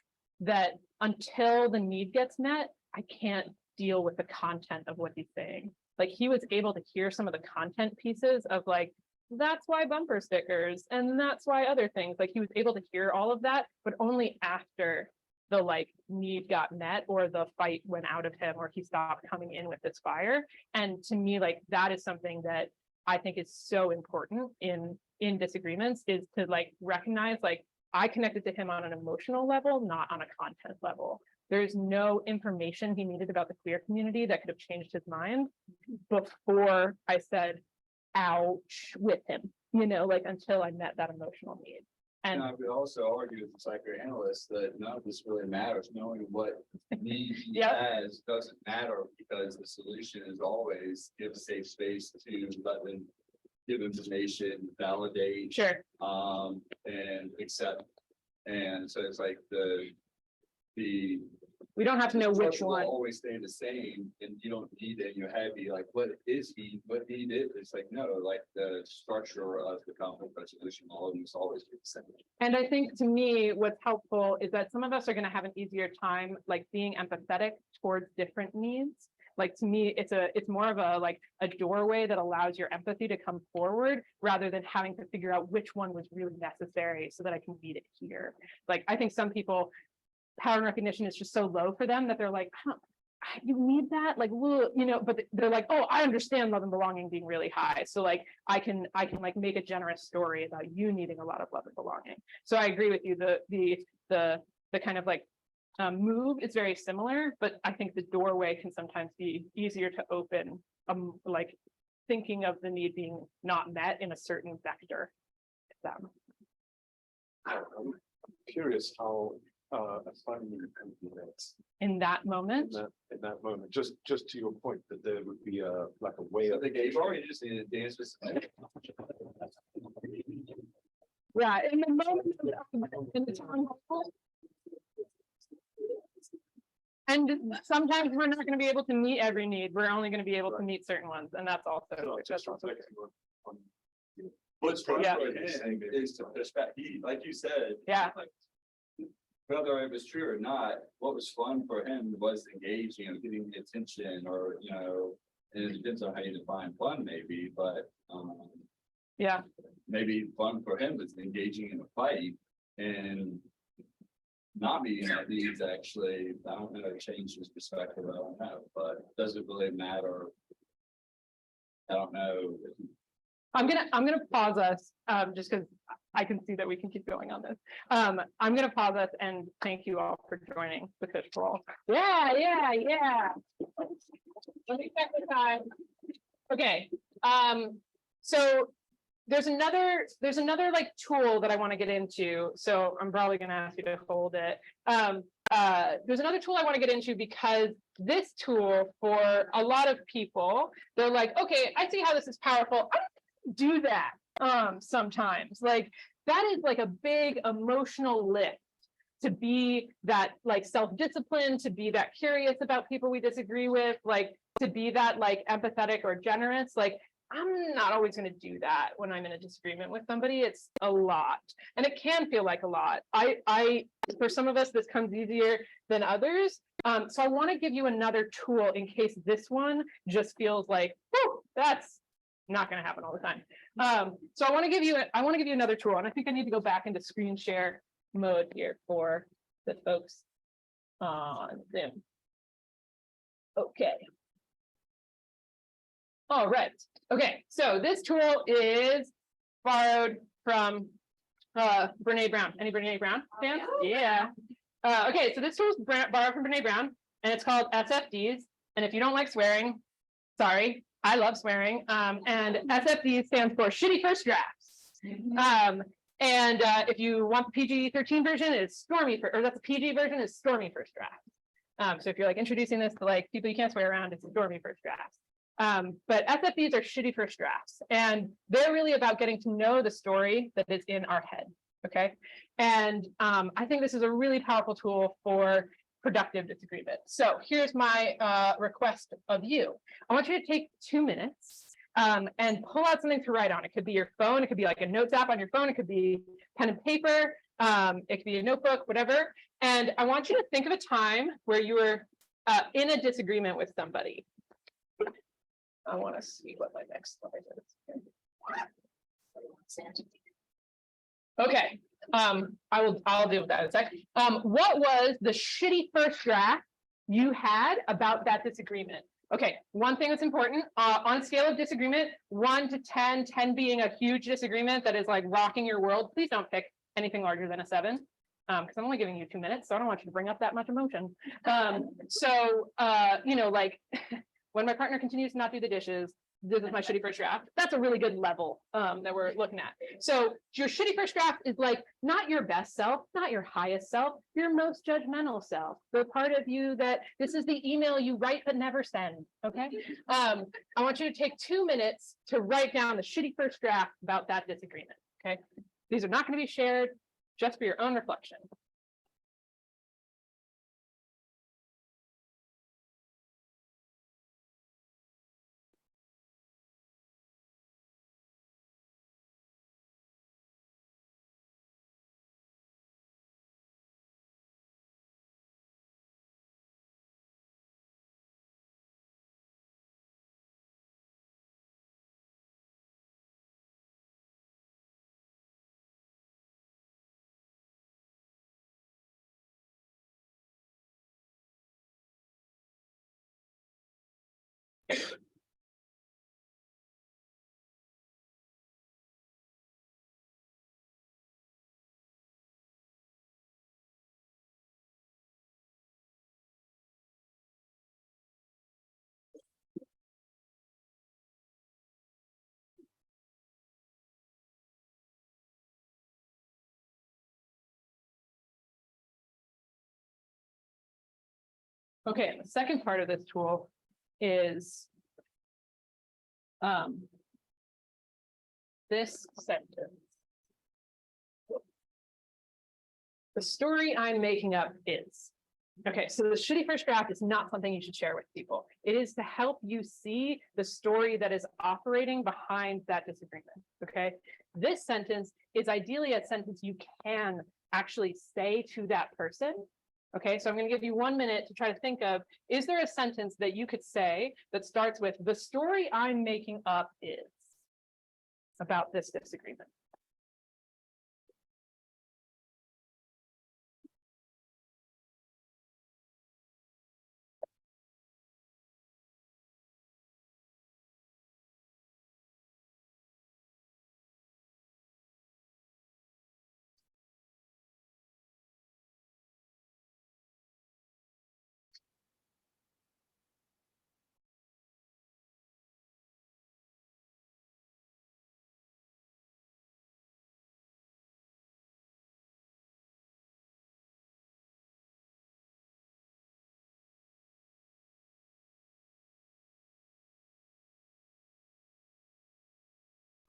that until the need gets met, I can't deal with the content of what he's saying. like he was able to hear some of the content pieces of like, that's why bumper stickers and that's why other things, like he was able to hear all of that, but only after the like need got met or the fight went out of him or he stopped coming in with this fire. And to me, like that is something that I think is so important in disagreements, is to like recognize like I connected to him on an emotional level, not on a content level. There's no information he needed about the queer community that could have changed his mind before I said ouch with him, you know, like until I met that emotional need. And
I would also argue as a psychoanalyst that none of this really matters. Knowing what need he has doesn't matter, because the solution is always give a safe space to let them give information, validate, and accept. And so it's like
we don't have to know which
will
one.
always stay the same, and you don't need it in your head be like, what is he, what he did? It's like, no, like the structure of the conflict resolution, all of them is always the same.
And I think to me, what's helpful is that some of us are going to have an easier time like being empathetic towards different needs. Like to me, it's more of a like a doorway that allows your empathy to come forward rather than having to figure out which one was really necessary so that I can meet it here. Like I think some people, pattern recognition is just so low for them that they're like, huh, you need that, like, you know, but they're like, oh, I understand love and belonging being really high, so like I can like make a generous story about you needing a lot of love and belonging. So I agree with you, the kind of like move is very similar, but I think the doorway can sometimes be easier to open, like thinking of the need being not met in a certain vector.
I'm curious how assignment can be met
in that moment.
In that moment, just to your point, that there would be a like a way of
the game already just needed to dance with
Yeah, in the moment in the town hall. And sometimes we're not going to be able to meet every need. We're only going to be able to meet certain ones, and that's also
what's frustrating is to push back. He, like you said, like, whether it was true or not, what was fun for him was engaging and getting the attention, or you know, and it depends on how you define fun, maybe, but maybe fun for him was engaging in a fight and not meeting that needs. Actually, I don't know, changed his perspective. I don't know, but does it really matter? I don't know.
I'm gonna pause us just because I can see that we can keep going on this. I'm gonna pause us and thank you all for joining the Fish Bowl. Yeah. Let me check the time. Okay. So there's another like tool that I want to get into. So I'm probably gonna ask you to hold it. There's another tool I want to get into, because this tool, for a lot of people, they're like, okay, I see how this is powerful. I don't do that sometimes. Like that is like a big emotional lift, to be that like self-disciplined, to be that curious about people we disagree with, like to be that like empathetic or generous. Like I'm not always going to do that when I'm in a disagreement with somebody. It's a lot, and it can feel like a lot. For some of us, this comes easier than others. So I want to give you another tool in case this one just feels like, whew, that's not going to happen all the time. So I want to give you another tool, and I think I need to go back into screen share mode here for the folks on Zoom. Okay. All right. Okay, so this tool is borrowed from Brene Brown. Any Brene Brown fans? Yeah. Okay, so this tool is borrowed from Brene Brown, and it's called SFDs. And if you don't like swearing, sorry, I love swearing. And SFDs stands for shitty first drafts. And if you want the PG-13 version, it's stormy, or that's the PG version, is stormy first draft. So if you're like introducing this to like people you can't swear around, it's stormy first drafts. But SFDs are shitty first drafts, and they're really about getting to know the story that is in our head. Okay. And I think this is a really powerful tool for productive disagreement. So here's my request of you. I want you to take 2 minutes and pull out something to write on. It could be your phone, it could be like a notes app on your phone, it could be pen and paper, it could be a notebook, whatever. And I want you to think of a time where you were in a disagreement with somebody. I want to see what my next slide is. Okay, I'll deal with that in a sec. What was the shitty first draft you had about that disagreement? Okay, one thing that's important, on a scale of disagreement, 1 to 10, 10 being a huge disagreement that is like rocking your world, please don't pick anything larger than a 7. Because I'm only giving you 2 minutes, so I don't want you to bring up that much emotion. You know, like when my partner continues to not do the dishes, this is my shitty first draft. That's a really good level that we're looking at. So your shitty first draft is like not your best self, not your highest self, your most judgmental self, the part of you that this is the email you write but never send. Okay. I want you to take 2 minutes to write down the shitty first draft about that disagreement. Okay. These are not going to be shared, just for your own reflection. Okay, the second part of this tool is this sentence. The story I'm making up is. Okay, so the shitty first draft is not something you should share with people. It is to help you see the story that is operating behind that disagreement. Okay, this sentence is ideally a sentence you can actually say to that person. Okay, so I'm going to give you 1 minute to try to think of, is there a sentence that you could say that starts with the story I'm making up is about this disagreement?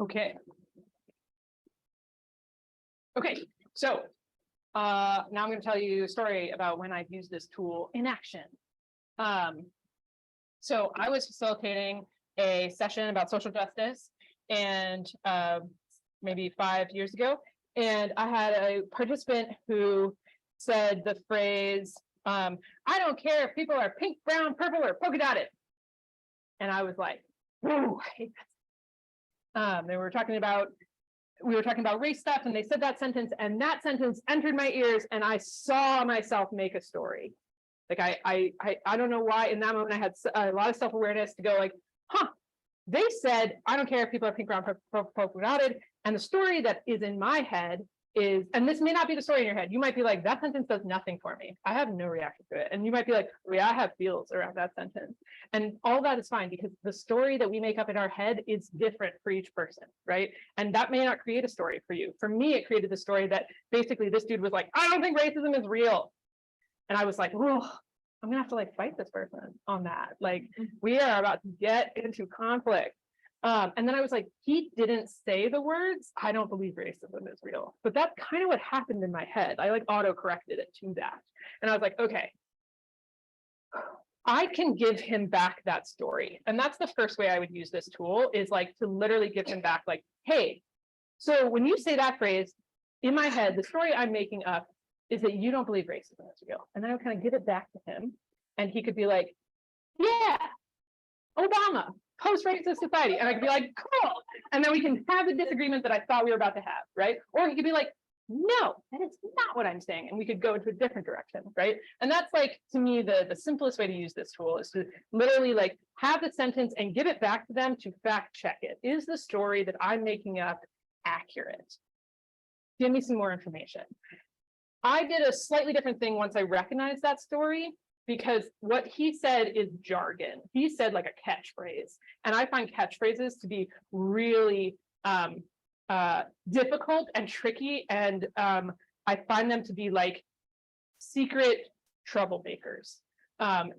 Okay. Okay, so now I'm going to tell you a story about when I've used this tool in action. So I was facilitating a session about social justice, and maybe 5 years ago, and I had a participant who said the phrase, I don't care if people are pink, brown, purple, or polka dotted. And I was like, oh, I hate that. We were talking about race stuff, and they said that sentence, and that sentence entered my ears, and I saw myself make a story. Like I don't know why in that moment I had a lot of self-awareness to go like, huh, they said, I don't care if people are pink, brown, purple, polka dotted. And the story that is in my head is, and this may not be the story in your head. You might be like, that sentence does nothing for me. I have no reaction to it. And you might be like, well, yeah, I have feels around that sentence. And all that is fine, because the story that we make up in our head is different for each person, right? And that may not create a story for you. For me, it created the story that basically this dude was like, I don't think racism is real. And I was like, oh, I'm gonna have to like fight this person on that. Like, we are about to get into conflict. And then I was like, he didn't say the words, I don't believe racism is real. But that's kind of what happened in my head. I like auto-corrected it to that. And I was like, okay, I can give him back that story. And that's the first way I would use this tool, is like to literally give him back like, hey, so when you say that phrase, in my head, the story I'm making up is that you don't believe racism is real. And then I would kind of give it back to him, and he could be like, yeah, Obama, post-racist society. And I could be like, cool. And then we can have the disagreement that I thought we were about to have, right? Or he could be like, no, that is not what I'm saying. And we could go into a different direction, right? And that's like, to me, the simplest way to use this tool is to literally like have the sentence and give it back to them to fact check it. Is the story that I'm making up accurate? Give me some more information. I did a slightly different thing once I recognized that story, because what he said is jargon. He said like a catchphrase. And I find catchphrases to be really difficult and tricky. And I find them to be like secret troublemakers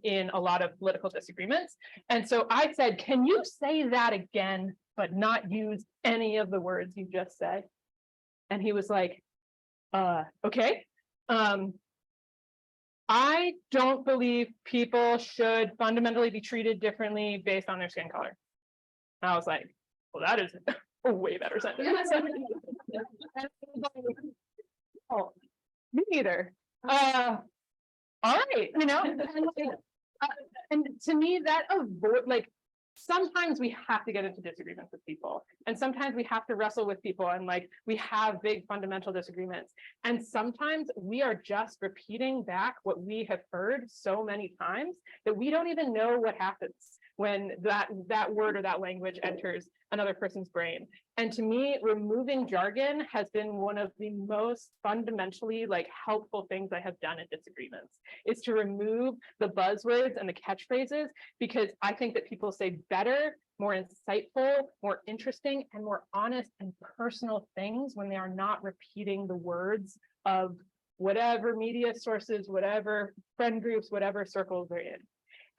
in a lot of political disagreements. And so I said, can you say that again, but not use any of the words you just said? And he was like, okay. I don't believe people should fundamentally be treated differently based on their skin color. And I was like, well, that is a way better sentence. Oh, me neither. All right, you know, and to me that like sometimes we have to get into disagreements with people, and sometimes we have to wrestle with people, and like we have big fundamental disagreements, and sometimes we are just repeating back what we have heard so many times that we don't even know what happens when that word or that language enters another person's brain. And to me, removing jargon has been one of the most fundamentally like helpful things I have done in disagreements, is to remove the buzzwords and the catchphrases, because I think that people say better, more insightful, more interesting, and more honest and personal things when they are not repeating the words of whatever media sources, whatever friend groups, whatever circles they're in.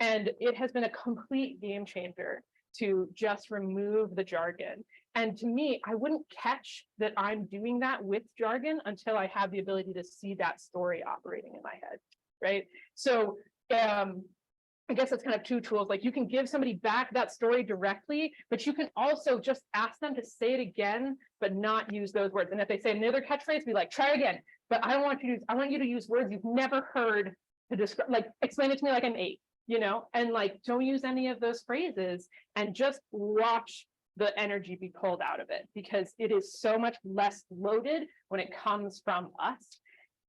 And it has been a complete game changer to just remove the jargon. And to me, I wouldn't catch that I'm doing that with jargon until I have the ability to see that story operating in my head, right? So I guess that's kind of two tools. Like you can give somebody back that story directly, but you can also just ask them to say it again, but not use those words. And if they say another catchphrase, be like, try again. But I want you to use words you've never heard to describe, like explain it to me like an 8. You know, and like, don't use any of those phrases, and just watch the energy be pulled out of it, because it is so much less loaded when it comes from us.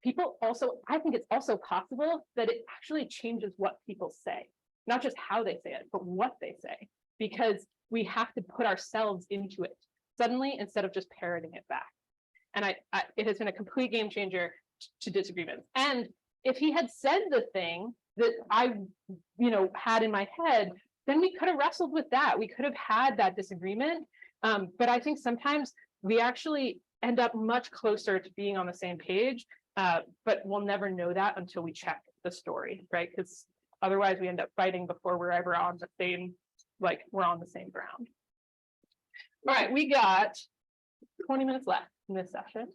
People also, I think it's also possible that it actually changes what people say, not just how they say it, but what they say, because we have to put ourselves into it suddenly instead of just parroting it back. And it has been a complete game changer to disagreements. And if he had said the thing that I, had in my head, then we could have wrestled with that. We could have had that disagreement. But I think sometimes we actually end up much closer to being on the same page, but we'll never know that until we check the story, right? Because otherwise we end up fighting before we're ever on the same, like we're on the same ground. All right, we got 20 minutes left in this session.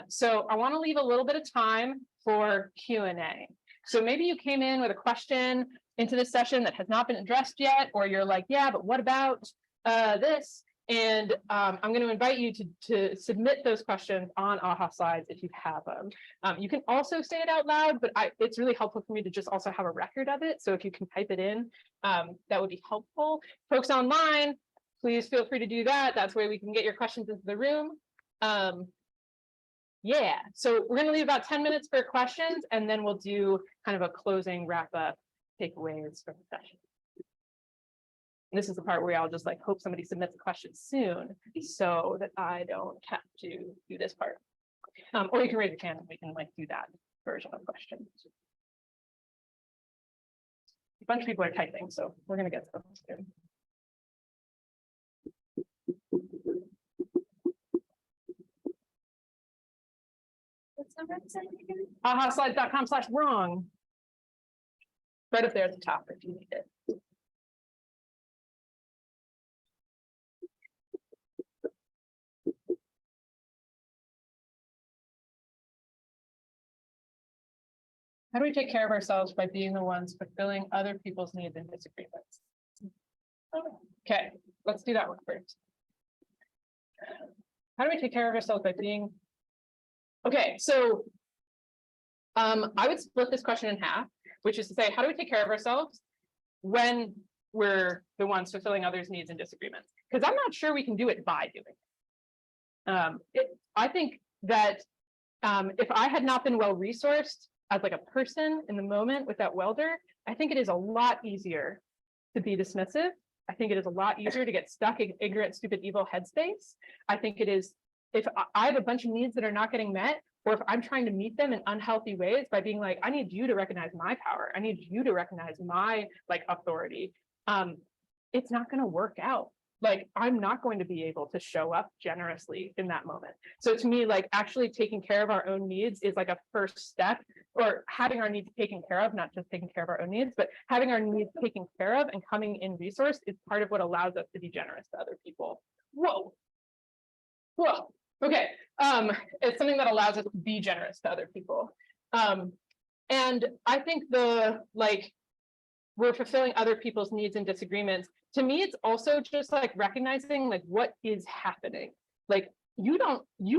So I want to leave a little bit of time for Q&A. So maybe you came in with a question into this session that has not been addressed yet, or you're like, yeah, but what about this? And I'm going to invite you to submit those questions on AHA Slides if you have them. You can also say it out loud, but it's really helpful for me to just also have a record of it. So if you can type it in, that would be helpful. Folks online, please feel free to do that. That's where we can get your questions into the room. Yeah, so we're going to leave about 10 minutes for questions, and then we'll do kind of a closing wrap up takeaways from the session. And this is the part where I'll just like hope somebody submits a question soon so that I don't have to do this part. Or you can raise your hand and we can like do that version of questions. A bunch of people are typing, so we're going to get to them soon. AHASlides.com/wrong. Right up there at the top if you need it. How do we take care of ourselves by being the ones fulfilling other people's needs and disagreements? Okay, let's do that one first. How do we take care of ourselves by being? Okay, so I would split this question in half, which is to say, how do we take care of ourselves when we're the ones fulfilling others' needs and disagreements. Because I'm not sure we can do it by doing it. I think that if I had not been well resourced as like a person in the moment with that welder, I think it is a lot easier to be dismissive. I think it is a lot easier to get stuck in ignorant, stupid, evil headspace. I think it is, if I have a bunch of needs that are not getting met, or if I'm trying to meet them in unhealthy ways by being like, I need you to recognize my power. I need you to recognize my like authority. It's not going to work out. Like, I'm not going to be able to show up generously in that moment. So to me, like actually taking care of our own needs is like a first step, or having our needs taken care of, not just taking care of our own needs, but having our needs taken care of and coming in resource is part of what allows us to be generous to other people. Whoa. Whoa. Okay. It's something that allows us to be generous to other people. And I think we're fulfilling other people's needs and disagreements. To me, it's also just like recognizing like what is happening. Like you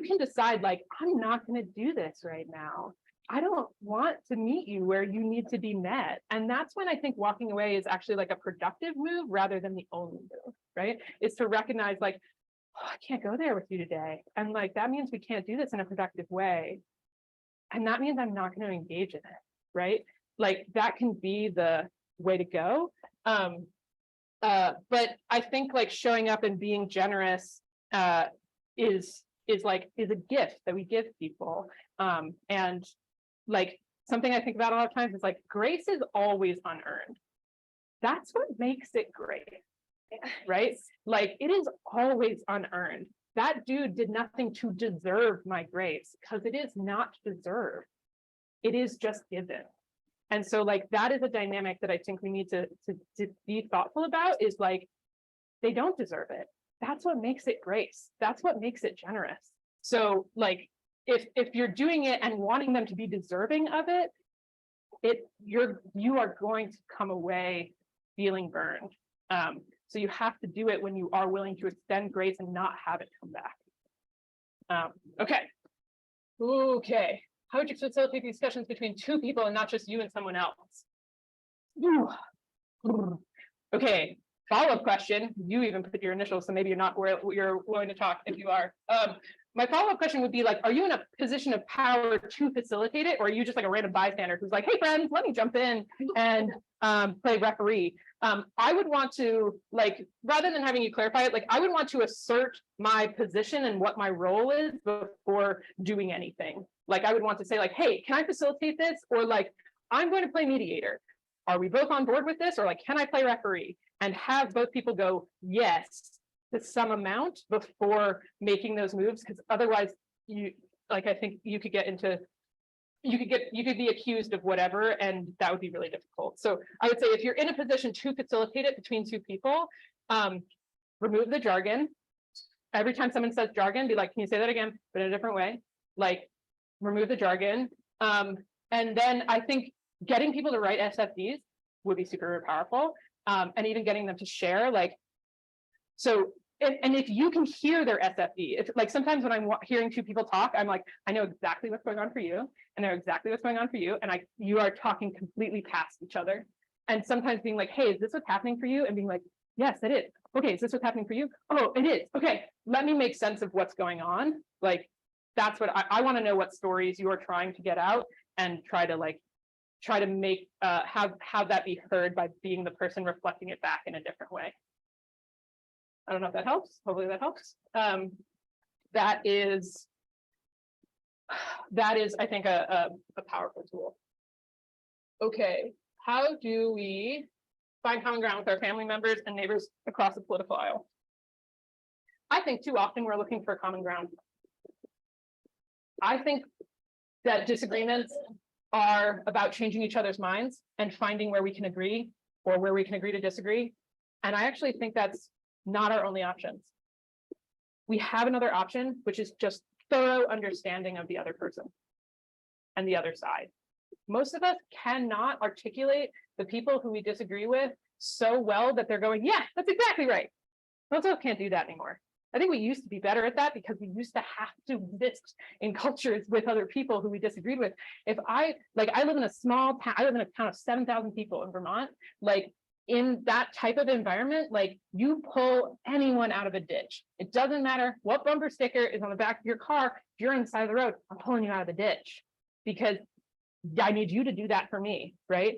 can decide like, I'm not going to do this right now. I don't want to meet you where you need to be met. And that's when I think walking away is actually like a productive move rather than the only move, right? Is to recognize like, oh, I can't go there with you today. And like, that means we can't do this in a productive way. And that means I'm not going to engage in it, right? Like that can be the way to go. But I think like showing up and being generous is a gift that we give people. And like something I think about a lot of times is like grace is always unearned. That's what makes it great, right? Like it is always unearned. That dude did nothing to deserve my grace because it is not deserved. It is just given. And so like that is a dynamic that I think we need to be thoughtful about, is like they don't deserve it. That's what makes it grace. That's what makes it generous. So like if you're doing it and wanting them to be deserving of it, you are going to come away feeling burned. So you have to do it when you are willing to extend grace and not have it come back. Okay. How would you facilitate discussions between two people and not just you and someone else? Okay, follow-up question. You even put your initials, so maybe you're not where you're willing to talk if you are. My follow-up question would be like, are you in a position of power to facilitate it? Or are you just like a random bystander who's like, hey friends, let me jump in and play referee? I would want to, like, rather than having you clarify it, like I would want to assert my position and what my role is before doing anything. Like I would want to say like, hey, can I facilitate this? Or like, I'm going to play mediator. Are we both on board with this? Or like, can I play referee? And have both people go yes to some amount before making those moves. Because otherwise you, like, I think you could get into, you could be accused of whatever, and that would be really difficult. So I would say if you're in a position to facilitate it between two people, remove the jargon. Every time someone says jargon, be like, can you say that again, but in a different way? Like, remove the jargon. And then I think getting people to write SFDs would be super powerful. And even getting them to share, like, so, and if you can hear their SFD, if like sometimes when I'm hearing two people talk, I'm like, I know exactly what's going on for you, and I know exactly what's going on for you, and you are talking completely past each other. And sometimes being like, hey, is this what's happening for you? And being like, yes, it is. Okay, is this what's happening for you? Oh, it is. Okay, let me make sense of what's going on. Like, that's what I want to know, what stories you are trying to get out, and try to make have that be heard by being the person reflecting it back in a different way. I don't know if that helps. Hopefully that helps. That is, I think, a powerful tool. Okay, how do we find common ground with our family members and neighbors across the political aisle? I think too often we're looking for common ground. I think that disagreements are about changing each other's minds and finding where we can agree or where we can agree to disagree. And I actually think that's not our only options. We have another option, which is just thorough understanding of the other person and the other side. Most of us cannot articulate the people who we disagree with so well that they're going, yeah, that's exactly right. Most of us can't do that anymore. I think we used to be better at that because we used to have to exist in cultures with other people who we disagreed with. If I live in a small town, I live in a town of 7,000 people in Vermont. Like, in that type of environment, like you pull anyone out of a ditch. It doesn't matter what bumper sticker is on the back of your car. If you're on the side of the road, I'm pulling you out of the ditch because I need you to do that for me, right?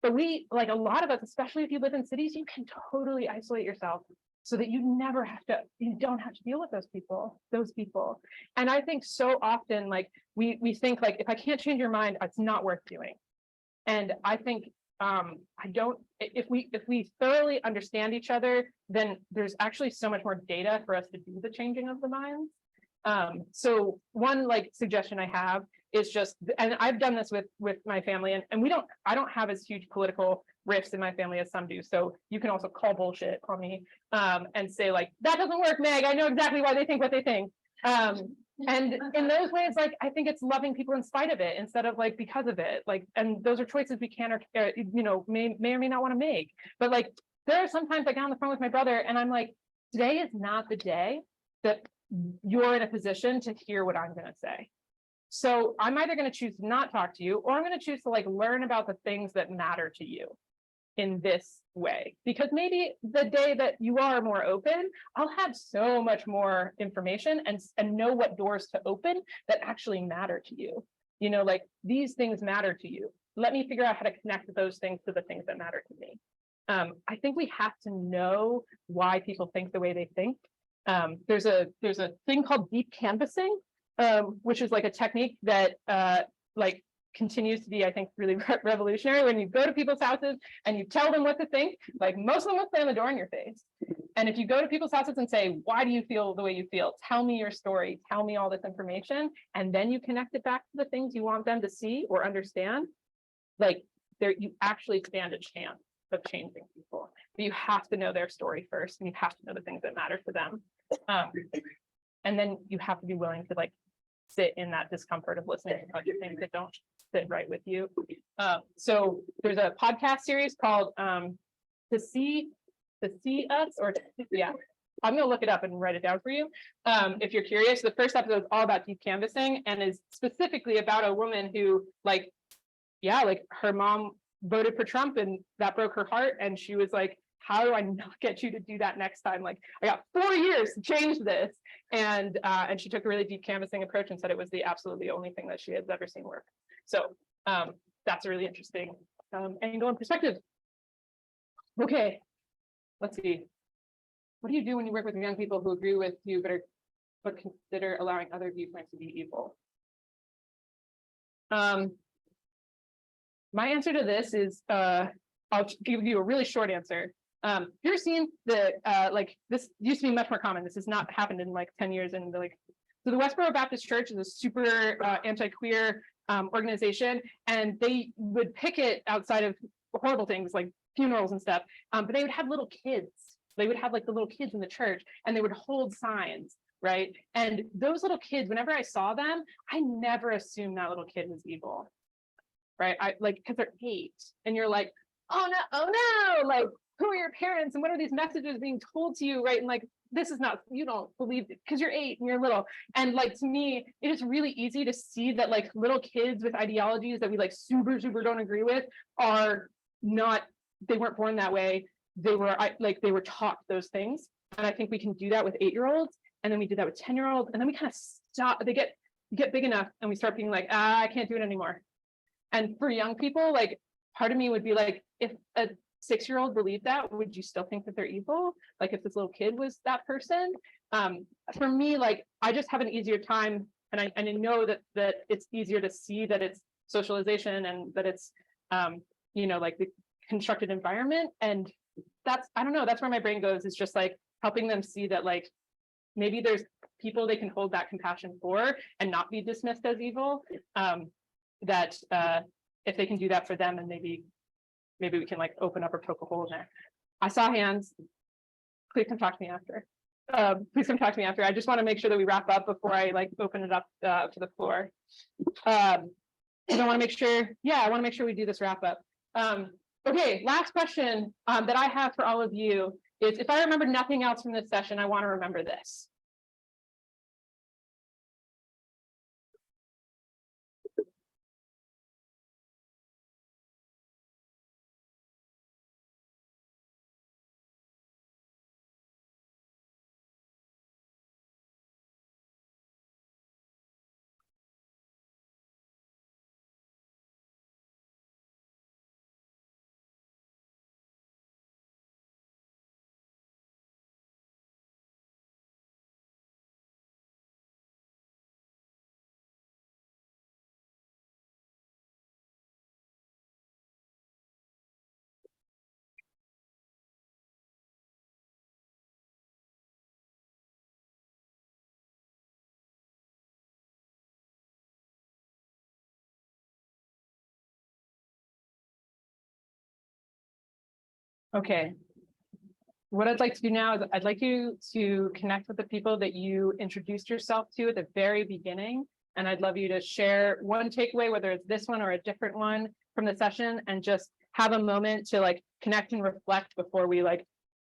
But we, like a lot of us, especially if you live in cities, you can totally isolate yourself so that you don't have to deal with those people. And I think so often, like we think like, if I can't change your mind, it's not worth doing. And I think if we thoroughly understand each other, then there's actually so much more data for us to do the changing of the minds. So one like suggestion I have is just, and I've done this with my family, and I don't have as huge political rifts in my family as some do. So you can also call bullshit on me and say like, that doesn't work, Meg. I know exactly why they think what they think. And in those ways, like, I think it's loving people in spite of it instead of like because of it. Like, and those are choices we can or may or may not want to make. But like, there are sometimes I get on the phone with my brother and I'm like, today is not the day that you're in a position to hear what I'm going to say. So I'm either going to choose to not talk to you, or I'm going to choose to like learn about the things that matter to you in this way, because maybe the day that you are more open, I'll have so much more information and know what doors to open that actually matter to you. Like these things matter to you. Let me figure out how to connect those things to the things that matter to me. I think we have to know why people think the way they think. There's a thing called deep canvassing, which is like a technique that like continues to be, I think, really revolutionary. When you go to people's houses and you tell them what to think, like most of them will slam the door in your face. And if you go to people's houses and say, why do you feel the way you feel? Tell me your story, tell me all this information, and then you connect it back to the things you want them to see or understand, like you actually stand a chance of changing people. But you have to know their story first, and you have to know the things that matter to them. And then you have to be willing to like sit in that discomfort of listening to a bunch of things that don't sit right with you. So there's a podcast series called To See Us, or yeah, I'm gonna look it up and write it down for you. If you're curious, the first episode is all about deep canvassing and is specifically about a woman who like her mom voted for Trump and that broke her heart. And she was like, how do I not get you to do that next time? Like, I got 4 years to change this. And she took a really deep canvassing approach and said it was the absolutely only thing that she had ever seen work. So that's a really interesting angle and perspective. Okay, let's see. What do you do when you work with young people who agree with you, but consider allowing other viewpoints to be evil? My answer to this is, I'll give you a really short answer. Have you ever seen the, like this used to be much more common. This has not happened in like 10 years. And like, so the Westboro Baptist Church is a super anti-queer organization, and they would picket outside of horrible things like funerals and stuff. But they would have little kids. They would have like the little kids in the church, and they would hold signs, right? And those little kids, whenever I saw them, I never assumed that little kid was evil, right? I like, because they're 8, and you're like, oh no, like, who are your parents and what are these messages being told to you, right? And like, this is not, you don't believe it because you're 8 and you're little. And like, to me, it is really easy to see that like little kids with ideologies that we like super don't agree with are not, they weren't born that way. They were taught those things. And I think we can do that with 8-year-olds. And then we do that with 10-year-olds. And then we kind of stop, they get big enough and we start being like, I can't do it anymore. And for young people, like, part of me would be like, if a 6-year-old believed that, would you still think that they're evil? Like if this little kid was that person? For me, like, I just have an easier time, and I know that it's easier to see that it's socialization and that it's like the constructed environment. And that's, I don't know, that's where my brain goes, is just like helping them see that like maybe there's people they can hold that compassion for and not be dismissed as evil. That if they can do that for them, and maybe we can like open up or poke a hole in there. I saw hands. Please come talk to me after. Please come talk to me after. I just want to make sure that we wrap up before I like open it up to the floor. I want to make sure we do this wrap up. Okay, last question that I have for all of you is, if I remember nothing else from this session, I want to remember this. Okay. What I'd like to do now is I'd like you to connect with the people that you introduced yourself to at the very beginning. And I'd love you to share one takeaway, whether it's this one or a different one from the session, and just have a moment to like connect and reflect before we like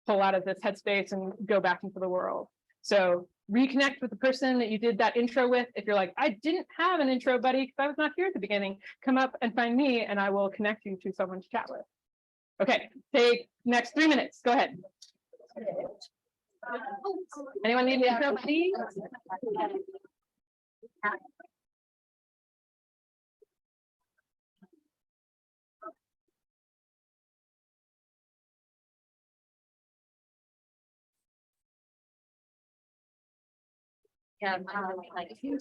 pull out of this headspace and go back into the world. So reconnect with the person that you did that intro with. If you're like, I didn't have an intro buddy because I was not here at the beginning, come up and find me and I will connect you to someone to chat with. Okay, take next 3 minutes. Go ahead. Anyone need an intro buddy?
Yeah, like if you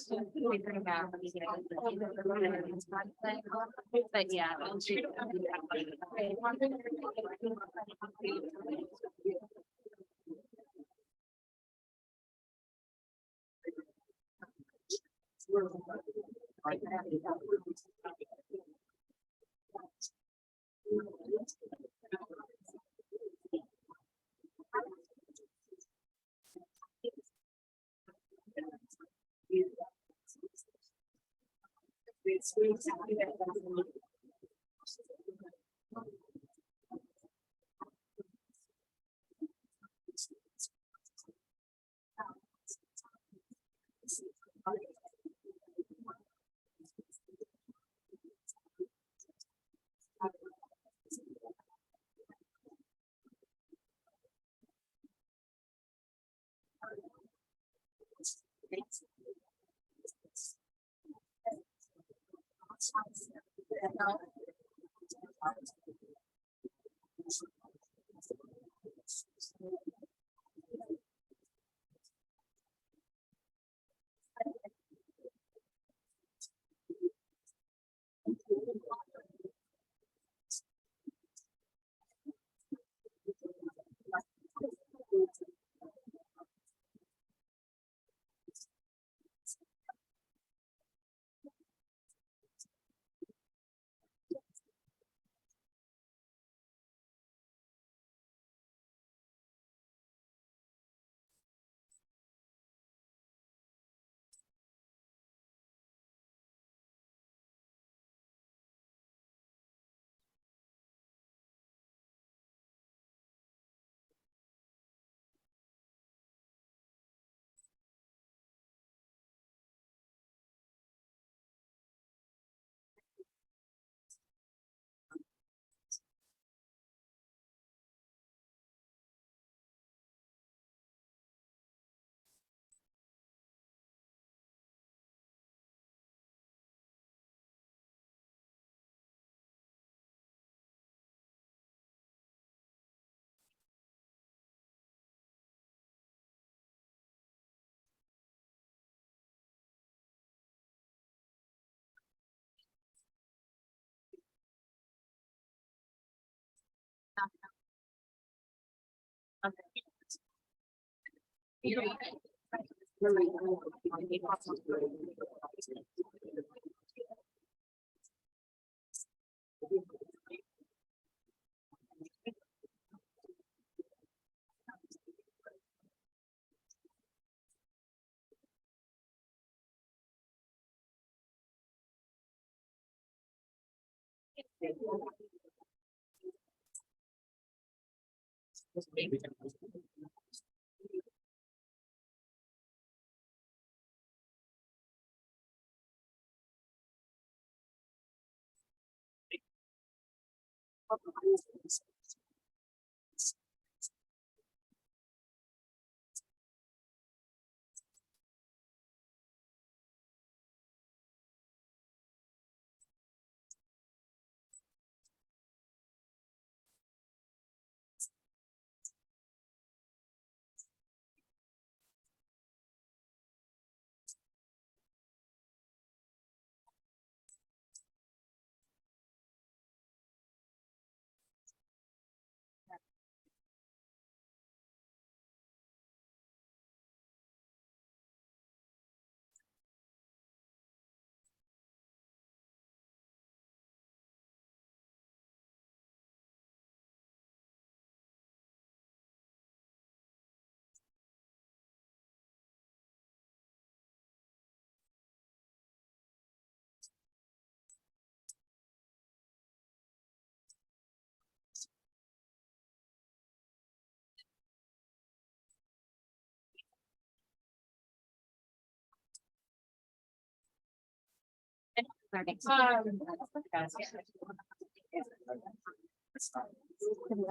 we bring back, but yeah.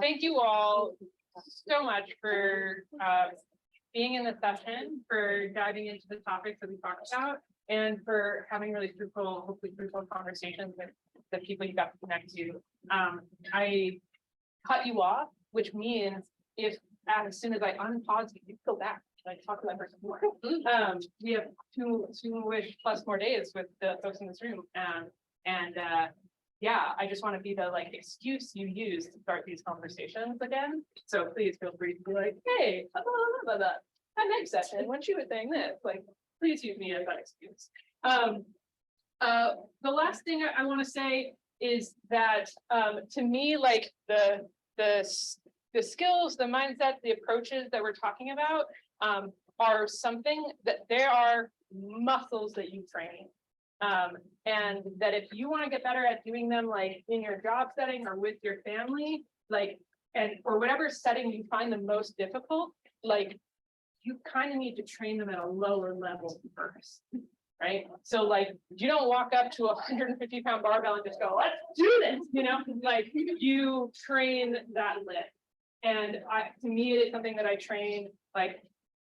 Thank you all so much for being in the session, for diving into the topics that we talked about, and for having really fruitful, hopefully fruitful conversations with the people you got to connect to. I cut you off, which means if as soon as I unpause you go back. Like talk to that person more. We have two-ish plus more days with the folks in this room. Yeah, I just want to be the like excuse you use to start these conversations again. So please feel free to be like, hey, blah, that next session when she was saying this, like, please use me as that excuse. The last thing I want to say is that to me, like the skills, the mindset, the approaches that we're talking about are something that there are muscles that you train. And that if you want to get better at doing them, like in your job setting or with your family, like, or whatever setting you find the most difficult, like you kind of need to train them at a lower level first, right? So like, you don't walk up to a 150-pound barbell and just go, let's do this, you know, like you train that lift. And to me, it is something that I train like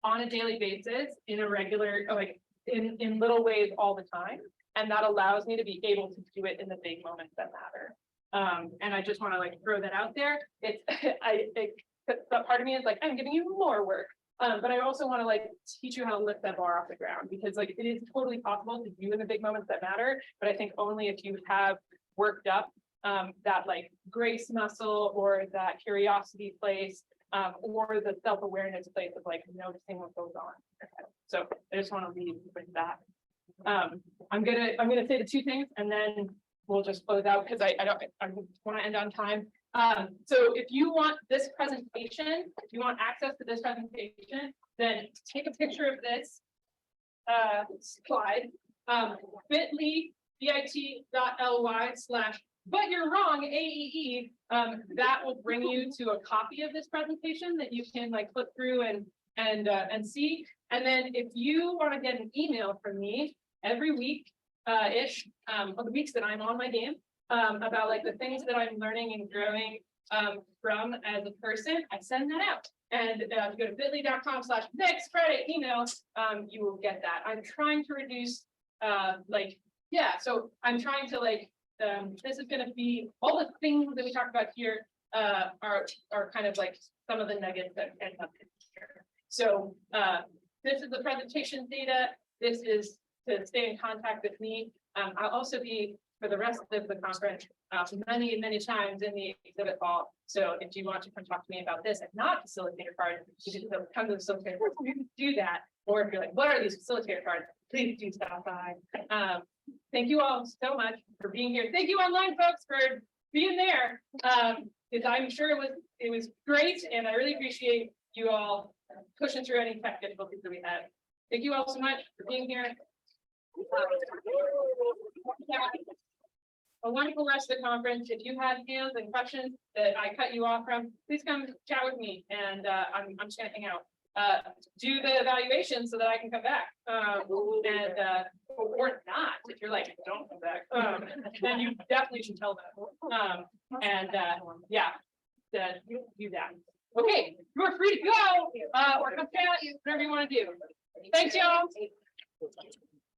on a daily basis in a regular, like in little ways all the time. And that allows me to be able to do it in the big moments that matter. And I just want to like throw that out there. But part of me is like, I'm giving you more work. But I also want to like teach you how to lift that bar off the ground, because like it is totally possible to do in the big moments that matter. But I think only if you have worked up that like grace muscle or that curiosity place or the self-awareness place of like noticing what goes on. So I just want to leave with that. I'm gonna say the two things and then we'll just close out because I want to end on time. So if you want this presentation, if you want access to this presentation, then take a picture of this slide, bit.ly/but you're wrong AEE. That will bring you to a copy of this presentation that you can like flip through and see. And then if you want to get an email from me every week ish of the weeks that I'm on my game about like the things that I'm learning and growing from as a person, I send that out. And if you go to bit.ly.com/next Friday email, you will get that. I'm trying to reduce so I'm trying to like this is going to be all the things that we talked about here are kind of like some of the nuggets that end up here. So this is the presentation data. This is to stay in contact with me. I'll also be for the rest of the conference many times in the exhibit hall. So if you want to come talk to me about this and not facilitator card, you can come to the facilitator. You can do that. Or if you're like, what are these facilitator cards? Please do stop by. Thank you all so much for being here. Thank you online folks for being there. Because I'm sure it was great, and I really appreciate you all pushing through any tech difficulties that we had. Thank you all so much for being here. A wonderful rest of the conference. If you have hands and questions that I cut you off from, please come chat with me, and I'm just gonna hang out. Do the evaluation so that I can come back. Or not, if you're like, don't come back, then you definitely should tell them. Do that. Okay, you're free to go, or come chat, whatever you want to do. Thanks, y'all.